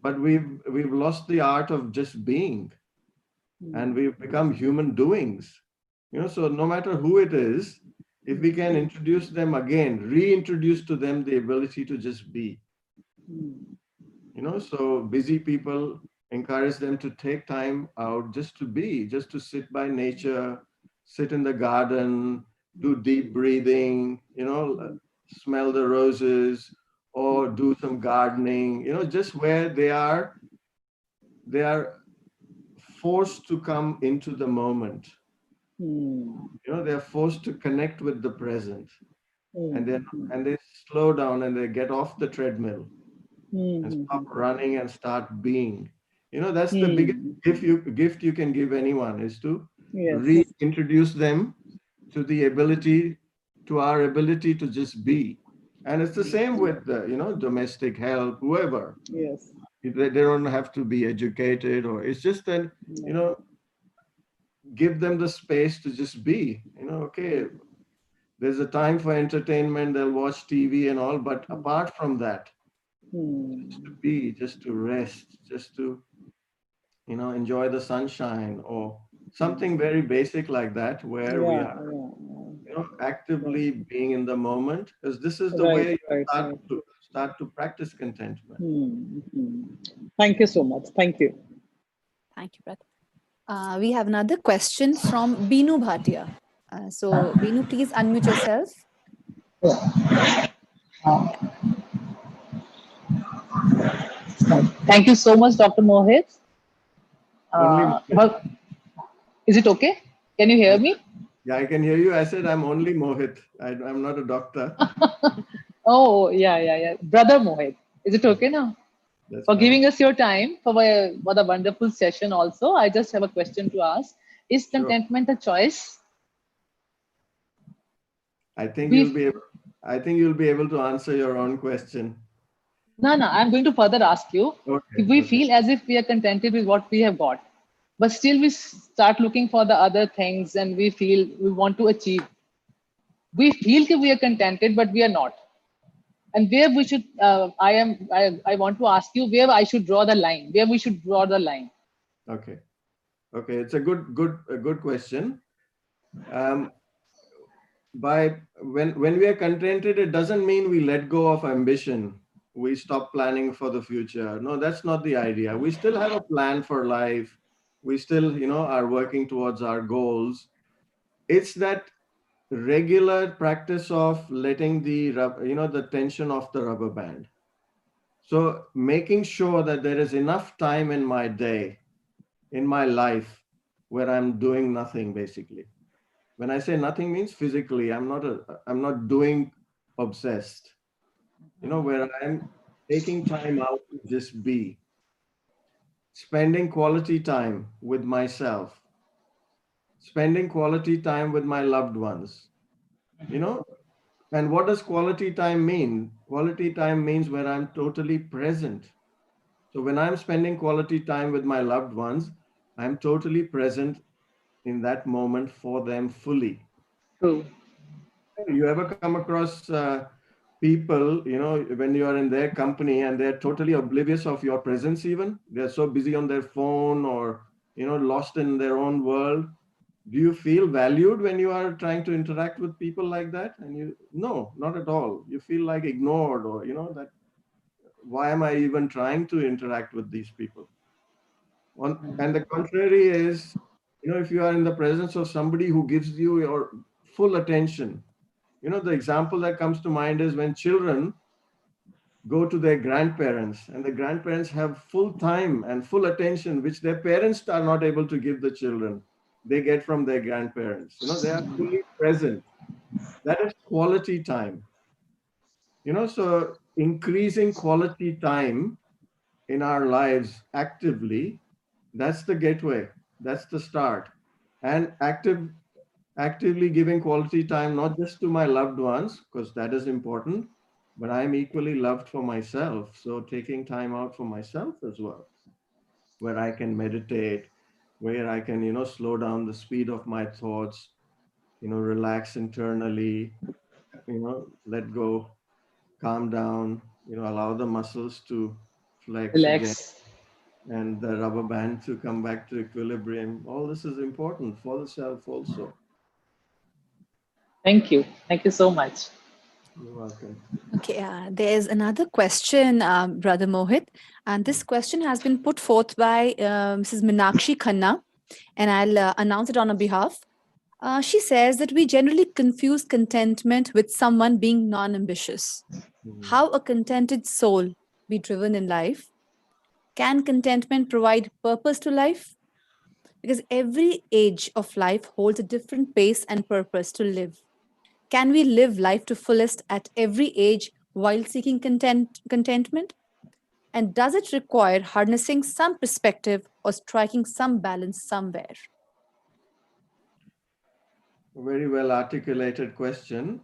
but we've lost the art of just being, and we've become human doings. So no matter who it is, if we can introduce them again, reintroduce to them the ability to just be. So busy people, encourage them to take time out just to be, just to sit by nature, sit in the garden, do deep breathing, smell the roses, or do some gardening, just where they are forced to come into the moment. They're forced to connect with the present, and they slow down and they get off the treadmill and stop running and start being. That's the biggest gift you can give anyone, is to reintroduce them to our ability to just be. And it's the same with domestic help, whoever. Yes. They don't have to be educated, or it's just that give them the space to just be. Okay, there's a time for entertainment, they'll watch TV and all, but apart from that, just to be, just to rest, just to enjoy the sunshine, or something very basic like that, where we are actively being in the moment, because this is the way you start to practice contentment. Thank you so much. Thank you. Thank you, brother. We have another question from Binu Bhatia. So Binu, please unmute yourself. Thank you so much, Dr. Mohit. Only Is it okay? Can you hear me? Yeah, I can hear you. I said I'm only Mohit. I'm not a doctor. Oh, yeah. Brother Mohit. Is it okay now? That's For fine. giving us your time for the wonderful session also. I just have a question to ask. Is Sure. contentment a choice? I think We, you'll be able to answer your own question. no, I'm going to further ask you. Okay. If we Okay. feel as if we are contented with what we have got, but still we start looking for the other things and we feel we want to achieve. We feel that we are contented, but we are not. And where we should, I want to ask you where I should draw the line, where we should draw the line. Okay. Okay. It's a good question. Um, when we are contented, it doesn't mean we let go of ambition. We stop planning for the future. No, that's not the idea. We still have a plan for life. We still, are working towards our goals. It's that regular practice of letting the tension off the rubber band. So making sure that there is enough time in my day, in my life, where I'm doing nothing basically. When I say nothing means physically, I'm not doing obsessed, where I'm taking time out to just be, spending quality time with myself, spending quality time with my loved ones, you know. And what does quality time mean? Quality time means where I'm totally present. So when I'm spending quality time with my loved ones, I'm totally present in that moment for them fully. True. You ever come across people, when you are in their company and they're totally oblivious of your presence even? They're so busy on their phone or, lost in their own world. Do you feel valued when you are trying to interact with people like that? And no, not at all. You feel like ignored or, that why am I even trying to interact with these people? And the contrary is, if you are in the presence of somebody who gives you your full attention, the example that comes to mind is when children go to their grandparents and the grandparents have full time and full attention, which their parents are not able to give the children. They get from their grandparents. They are fully present. That is quality time. So increasing quality time in our lives actively, that's the gateway. That's the start. And actively giving quality time, not just to my loved ones, because that is important, but I'm equally loved for myself. So taking time out for myself as well, where I can meditate, where I can, slow down the speed of my thoughts, relax internally, let go, calm down, allow the muscles to flex again Relax. and the rubber band to come back to equilibrium. All this is important for the self also. Thank you. Thank you so much. You're welcome. Okay, there's another question, Brother Mohit, and this question has been put forth by Mrs. Minakshi Khanna, and I'll announce it on her behalf. She says that we generally confuse contentment with someone being non ambitious. Mhm. How a contented soul be driven in life? Can contentment provide purpose to life? Because every age of life holds a different pace and purpose to live. Can we live life to fullest at every age while seeking contentment? And does it require harnessing some perspective or striking some balance somewhere? Very well articulated question.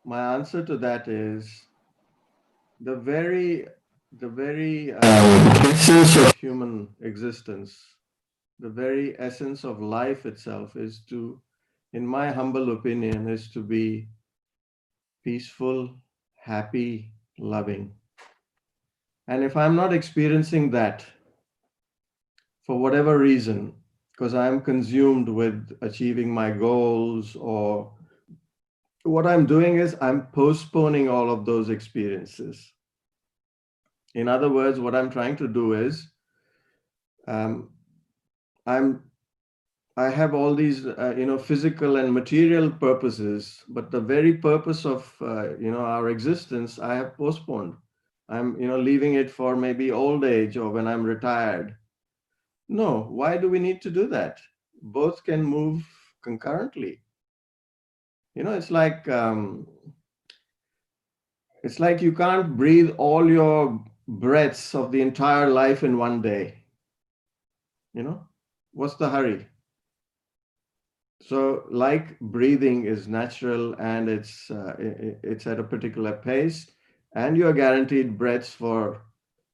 My answer to that is the very essence of human existence, the very essence of life itself is to, in my humble opinion, is to be peaceful, happy, loving. And if I'm not experiencing that for whatever reason, because I'm consumed with achieving my goals, or what I'm doing is I'm postponing all of those experiences. In other words, what I'm trying to do is um, I'm I have all these physical and material purposes, but the very purpose of our existence I have postponed. I'm leaving it for maybe old age or when I'm retired. No, why do we need to do that? Both can move concurrently. You know, it's like you can't breathe all your breaths of the entire life in one day. You know, what's the hurry? So, like breathing is natural, and it's at a particular pace, and you are guaranteed breaths for,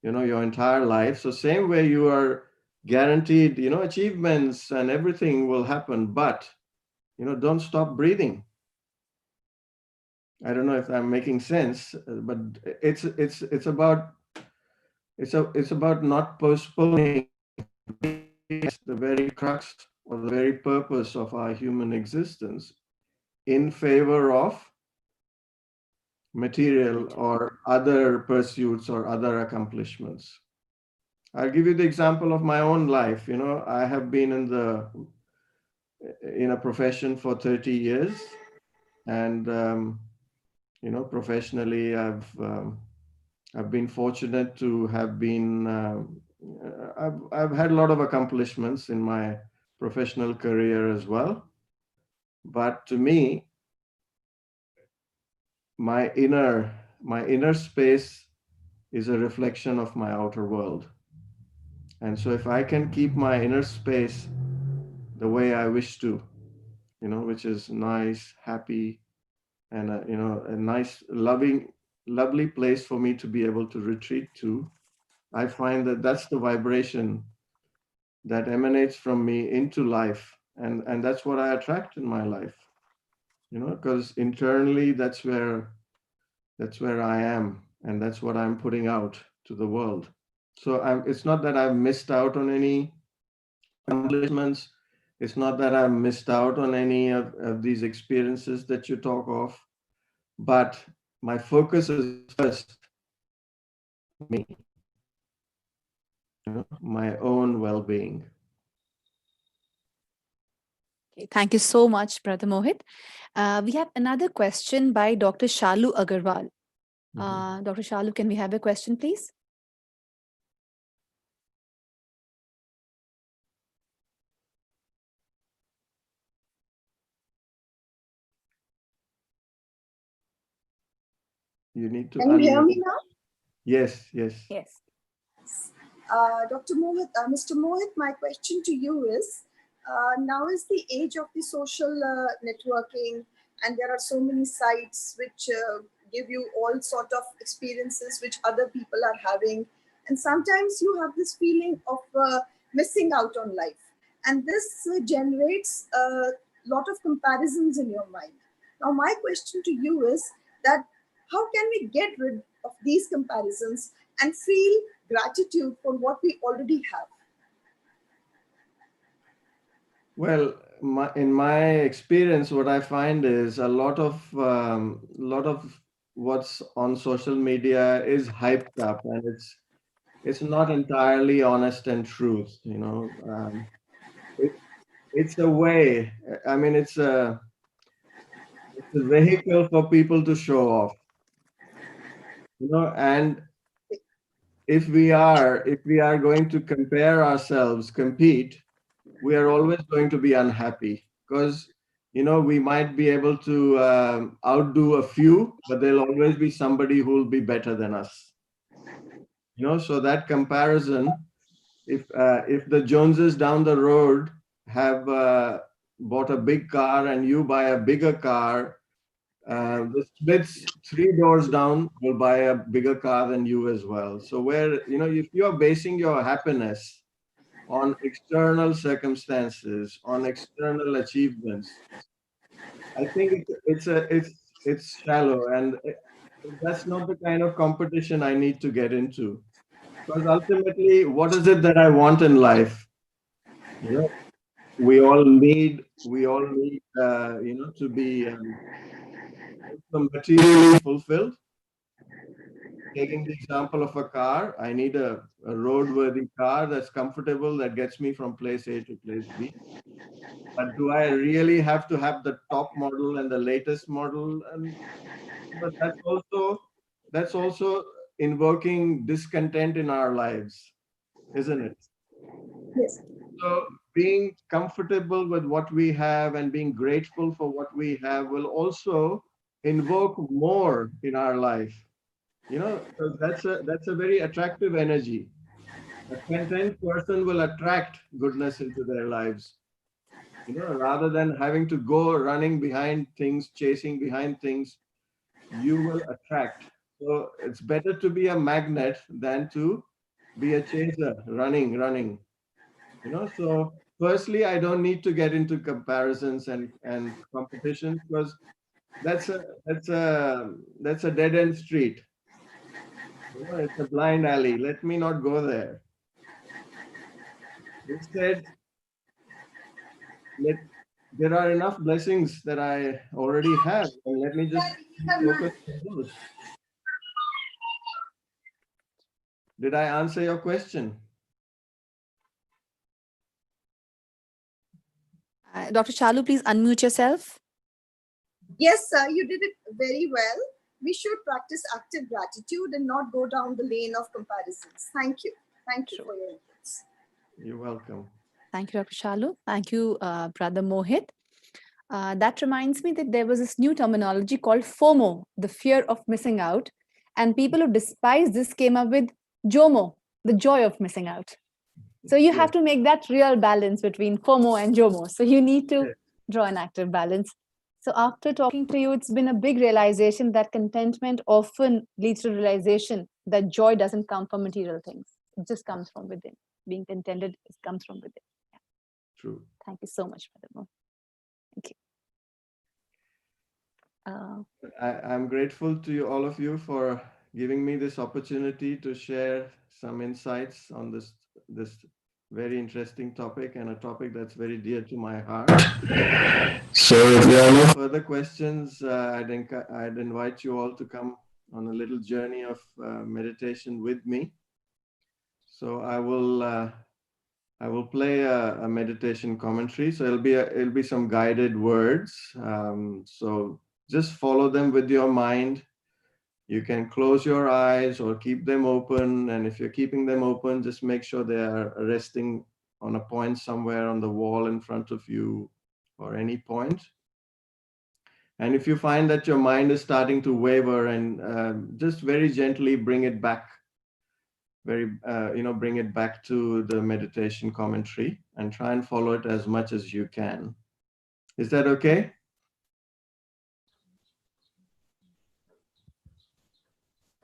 you know, your entire life. So same way you are guaranteed, you know, achievements and everything will happen, but, you know, don't stop breathing. I don't know if I'm making sense, but it's about it's about not postponing the very crux or the very purpose of our human existence in favor of material or other pursuits or other accomplishments. I'll give you the example of my own life. You know, I have been in a profession for 30 years, and you know, professionally, I've been fortunate to have been. I've had a lot of accomplishments in my professional career as well. But to me, my inner space is a reflection of my outer world. And so if I can keep my inner space the way I wish to, you know, which is nice, happy, and you know, a nice, lovely place for me to be able to retreat to, I find that that's the vibration that emanates from me into life, and that's what I attract in my life, you know, because internally that's where I am, and that's what I'm putting out to the world. So it's not that I've missed out on any accomplishments. It's not that I've missed out on any of these experiences that you talk of, but my focus is first me, you know, my own well-being. Okay, thank you so much, Brother Mohit. We have another question by Dr. Shalu Agarwal. Dr. Shalu, can we have a question, please? You need to Can you hear unmute. me now? Yes, yes. Yes. Dr. Mohit, Mr. Mohit, my question to you is, now is the age of the social networking, and there are so many sites which give you all sort of experiences which other people are having. And sometimes you have this feeling of missing out on life. And this generates a lot of comparisons in your mind. Now, my question to you is that how can we get rid of these comparisons and feel gratitude for what we already have? Well, in my experience, what I find is a lot of what's on social media is hyped up, and it's not entirely honest and truth. You know, it's a way. I mean, it's a vehicle for people to show off. You know, and if we are going to compare ourselves, compete, we are always going to be unhappy because, you know, we might be able to outdo a few, but there'll always be somebody who will be better than us. You know, so that comparison, if the Joneses down the road have bought a big car and you buy a bigger car, the Smiths 3 doors down will buy a bigger car than you as well. So where, you know, if you're basing your happiness on external circumstances, on external achievements, I think it's shallow, and that's not the kind of competition I need to get into. Because ultimately, what is it that I want in life? You know, we all need you know, to be materially fulfilled. Taking the example of a car, I need a roadworthy car that's comfortable, that gets me from place A to place B. But do I really have to have the top model and the latest model? And but that's also invoking discontent in our lives, isn't it? Yes. So being comfortable with what we have and being grateful for what we have will also invoke more in our life. You know, so that's a very attractive energy. A content person will attract goodness into their lives. You know, rather than having to go running behind things, chasing behind things, you will attract. So it's better to be a magnet than to be a chaser, running. You know, so firstly, I don't need to get into comparisons and competition, because that's a that's a dead end street. You know, it's a blind alley. Let me not go there. Instead, let there are enough blessings that I already have, and let me just focus on those. Did I answer your question? Dr. Chalu, please unmute yourself. Yes, sir, you did it very well. We should practice active gratitude and not go down the lane of comparisons. Thank you. Thank you for your inputs. You're welcome. Thank you, Dr. Chalu. Thank you, Brother Mohit. That reminds me that there was this new terminology called FOMO, the fear of missing out. And people who despise this came up with JOMO, the joy of missing out. So you have to make that real balance between FOMO and JOMO. So you need to draw an active balance. So after talking to you, it's been a big realization that contentment often leads to realization that joy doesn't come from material things. It just comes from within. Being contented comes from within. Yeah. True. Thank you so much, Brother Mohit. Thank you. I'm grateful to you, all of you, for giving me this opportunity to share some insights on this very interesting topic, and a topic that's very dear to my heart. So if there are no further questions, I'd invite you all to come on a little journey of meditation with me. So I will play a meditation commentary. So it'll be some guided words. So just follow them with your mind. You can close your eyes or keep them open. And if you're keeping them open, just make sure they are resting on a point somewhere on the wall in front of you, or any point. And if you find that your mind is starting to waver, and just very gently bring it back, bring it back to the meditation commentary, and try and follow it as much as you can. Is that okay?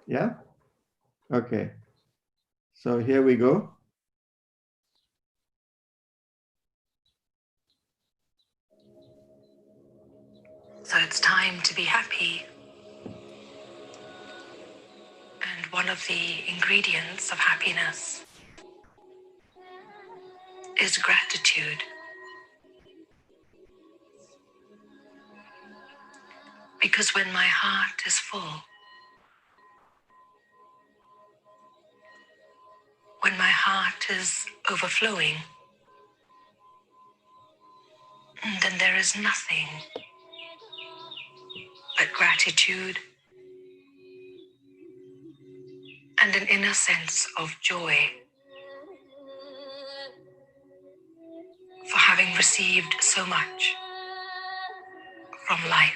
Yeah? Okay. So here we go. So it's time to be happy. And one of the ingredients of happiness is gratitude. Because when my heart is full, when my heart is overflowing, then there is nothing but gratitude and an inner sense of joy for having received so much from life.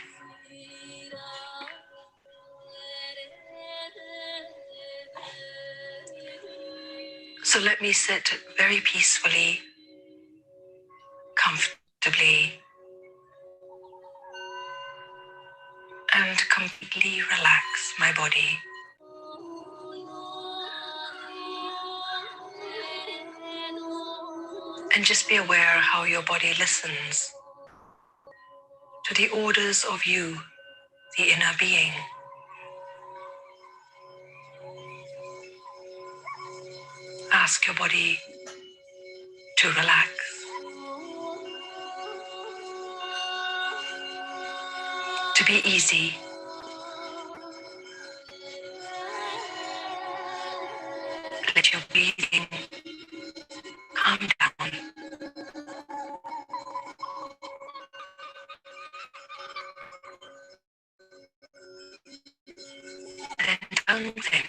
So let me sit very peacefully, comfortably, and completely relax my body. And just be aware how your body listens to the orders of you, the inner being. Ask your body to relax. To be easy. Let your breathing calm down. Then turn within.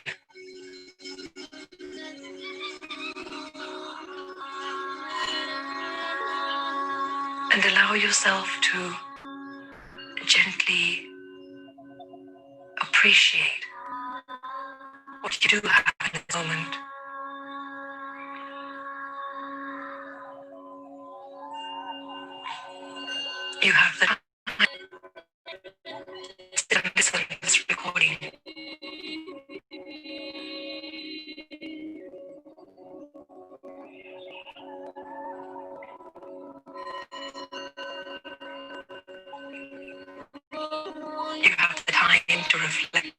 and allow yourself to gently appreciate what you do have in this moment. You have the time to listen to this recording. You have the time to reflect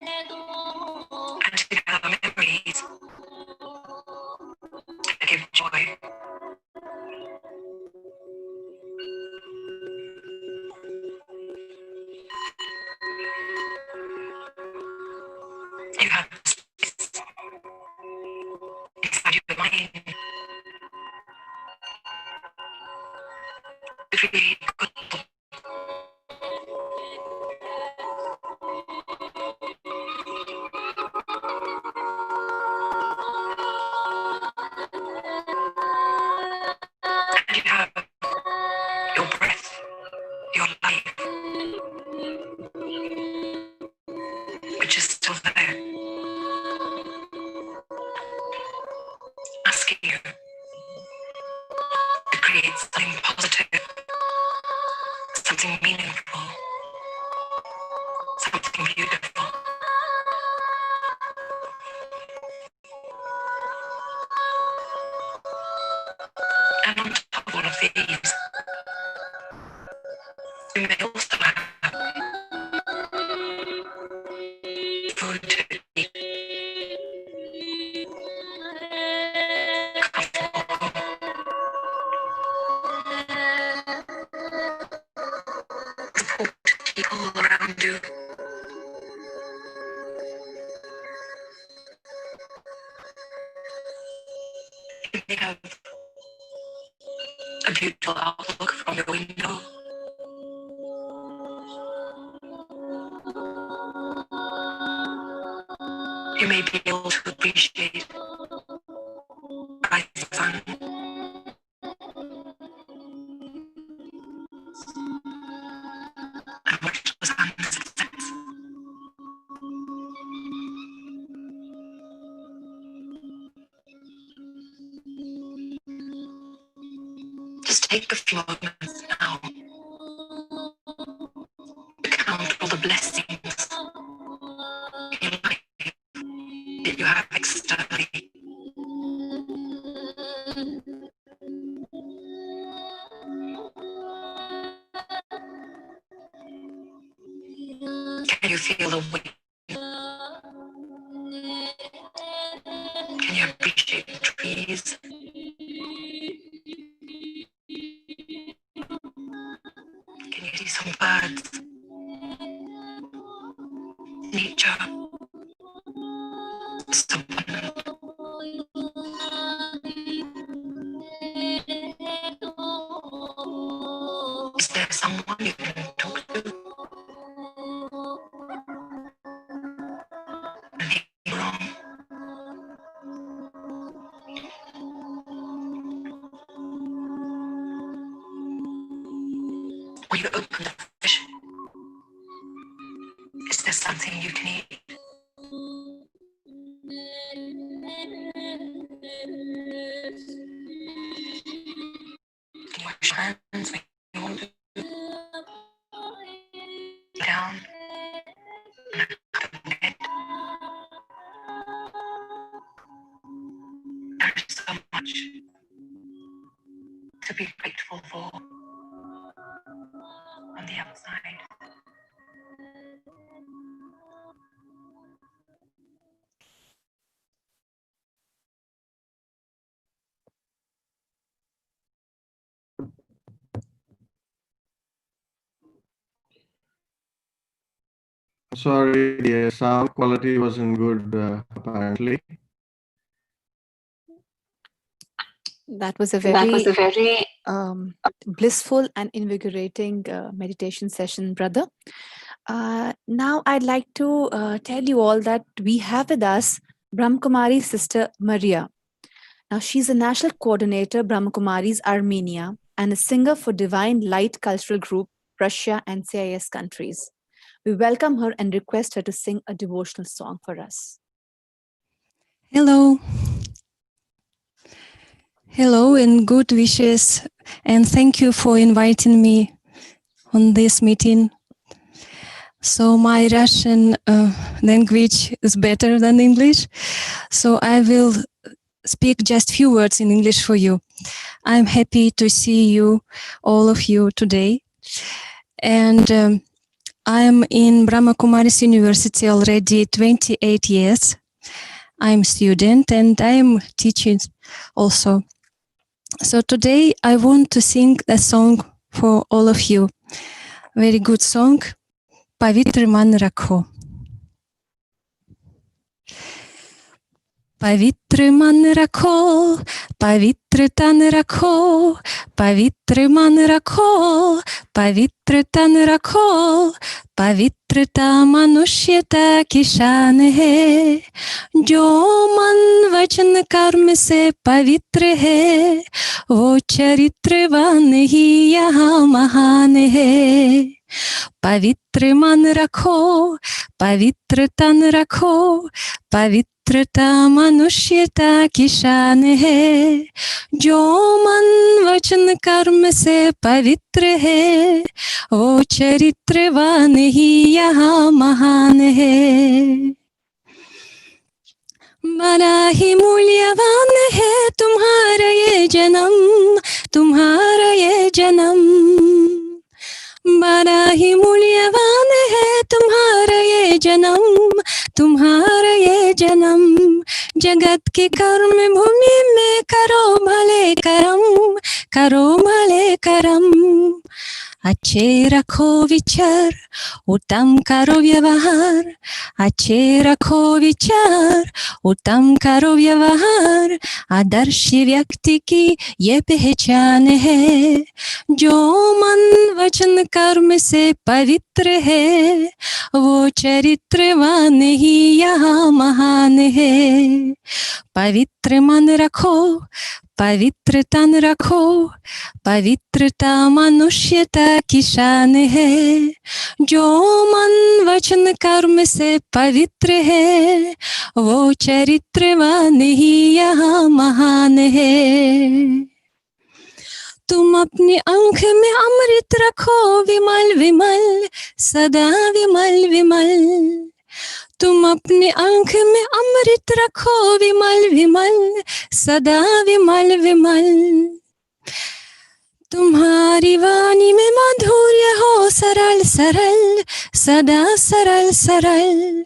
and to gather memories that give joy. You have space inside your mind to create good thoughts. And you have your breath, your life, which is still there, asking you to create something positive, something meaningful, something beautiful. And on top of all of these, we may also have food to eat, comfortable, support people around you. You may have a beautiful outlook from your window. You may be able to appreciate the rising sun and watch the sunsets. Just take a few moments now to count all the blessings in your life that you have externally. Can you feel the wind? Can you appreciate the trees? Can you see some birds? Nature is so abundant. Is there someone you can talk to? Anything wrong? Will you open the fridge? Is there something you can eat? Can you wash your hands when you want to? Down and up in bed. There is so much to be grateful for on the outside. Sorry, the sound quality wasn't good, apparently. That was a very blissful and invigorating meditation session, brother. Now I'd like to tell you all that we have with us Brahmkumari's sister Maria. Now, she's a national coordinator, Brahmakumaris Armenia, and a singer for Divine Light Cultural Group, Russia and CIS countries. We welcome her and request her to sing a devotional song for us. Hello. Hello and good wishes. And thank you for inviting me on this meeting. So my Russian language is better than English. So I will speak just few words in English for you. I'm happy to see you, all of you today. And I'm in Brahma Kumaris University already 28 years. I'm student and I'm teaching also. So today I want to sing a song for all of you. Very good song. Pavitra man rakho. Pavitra man rakho, pavitra tan rakho, pavitra man rakho, pavitra tan rakho, pavitrata manuष्यता की शान है, जो मन वचन कर्म से पवित्र है, वो चरित्रवान ही यहाँ महान है. पवित्र मन रखो, पवित्र तन रखो, पवित्रता मनुष्यता की शान है, जो मन वचन कर्म से पवित्र है, वो चरित्रवान ही यहाँ महान है. बड़ा ही मूल्यवान है तुम्हारा ये जन्म, तुम्हारा ये जन्म. बड़ा ही मूल्यवान है तुम्हारा ये जन्म, तुम्हारा ये जन्म. जगत के कर्म भूमि में करो भले करम, करो भले करम. अच्छे रखो विचार, उत्तम करो व्यवहार. अच्छे रखो विचार, उत्तम करो व्यवहार. आदर्श व्यक्ति की ये पहचान है, जो मन वचन कर्म से पवित्र है, वो चरित्रवान ही यहाँ महान है. पवित्र मन रखो, पवित्र तन रखो, पवित्रता मनुष्यता की शान है, जो मन वचन कर्म से पवित्र है, वो चरित्रवान ही यहाँ महान है. तुम अपनी आंख में अमृत रखो, विमल विमल, सदा विमल विमल. तुम अपनी आंख में अमृत रखो, विमल विमल, सदा विमल विमल. तुम्हारी वाणी में माधुर्य हो, सरल सरल, सदा सरल सरल.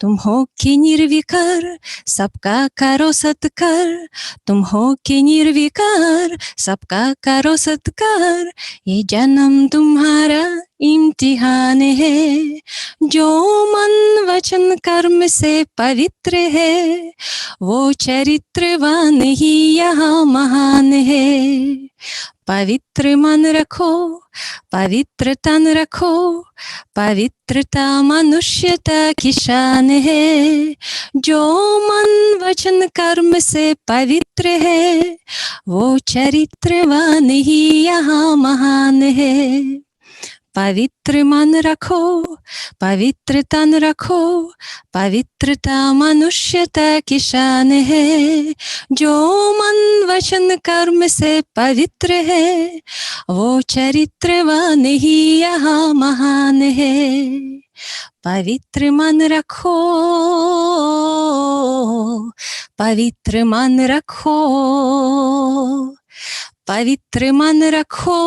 तुम हो कि निर्विकार, सबका करो सत्कार. तुम हो कि निर्विकार, सबका करो सत्कार. ये जन्म तुम्हारा इम्तिहान है, जो मन वचन कर्म से पवित्र है, वो चरित्रवान ही यहाँ महान है. पवित्र मन रखो, पवित्र तन रखो, पवित्रता मनुष्यता की शान है, जो मन वचन कर्म से पवित्र है, वो चरित्रवान ही यहाँ महान है. पवित्र मन रखो, पवित्र तन रखो, पवित्रता मनुष्यता की शान है, जो मन वचन कर्म से पवित्र है, वो चरित्रवान ही यहाँ महान है. पवित्र मन रखो, पवित्र मन रखो, पवित्र मन रखो,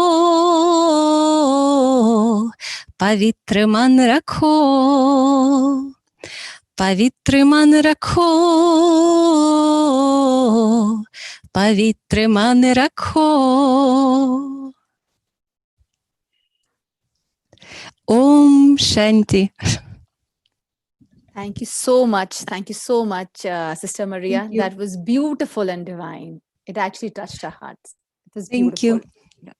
पवित्र मन रखो, पवित्र मन रखो, पवित्र मन रखो. Om Shanti. Thank you so much. Thank you so much, Sister Maria. That was beautiful and divine. It actually touched our hearts. It was Thank beautiful. you.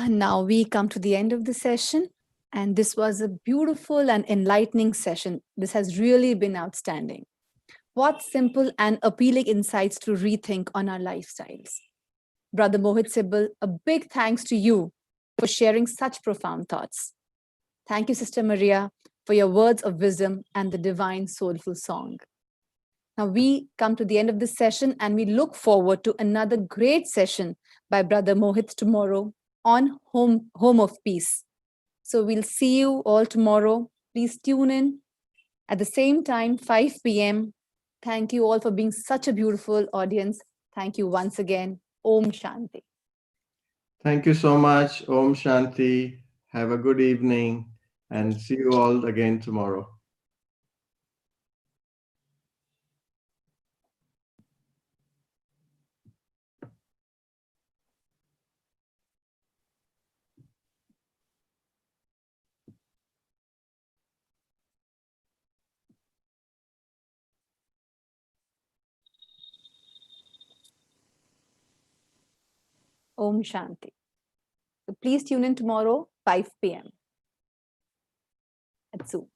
Now we come to the end of the session. And this was a beautiful and enlightening session. This has really been outstanding. What simple and appealing insights to rethink on our lifestyles. Brother Mohit Sibal, a big thanks to you for sharing such profound thoughts. Thank you, Sister Maria, for your words of wisdom and the divine soulful song. Now we come to the end of this session and we look forward to another great session by Brother Mohit tomorrow on Home of Peace. So we'll see you all tomorrow. Please tune in at the same time, 5 p.m. Thank you all for being such a beautiful audience. Thank you once again. Om Shanti. Thank you so much. Om Shanti. Have a good evening and see you all again tomorrow. Om Shanti. So please tune in tomorrow, 5 p.m. at Zoom.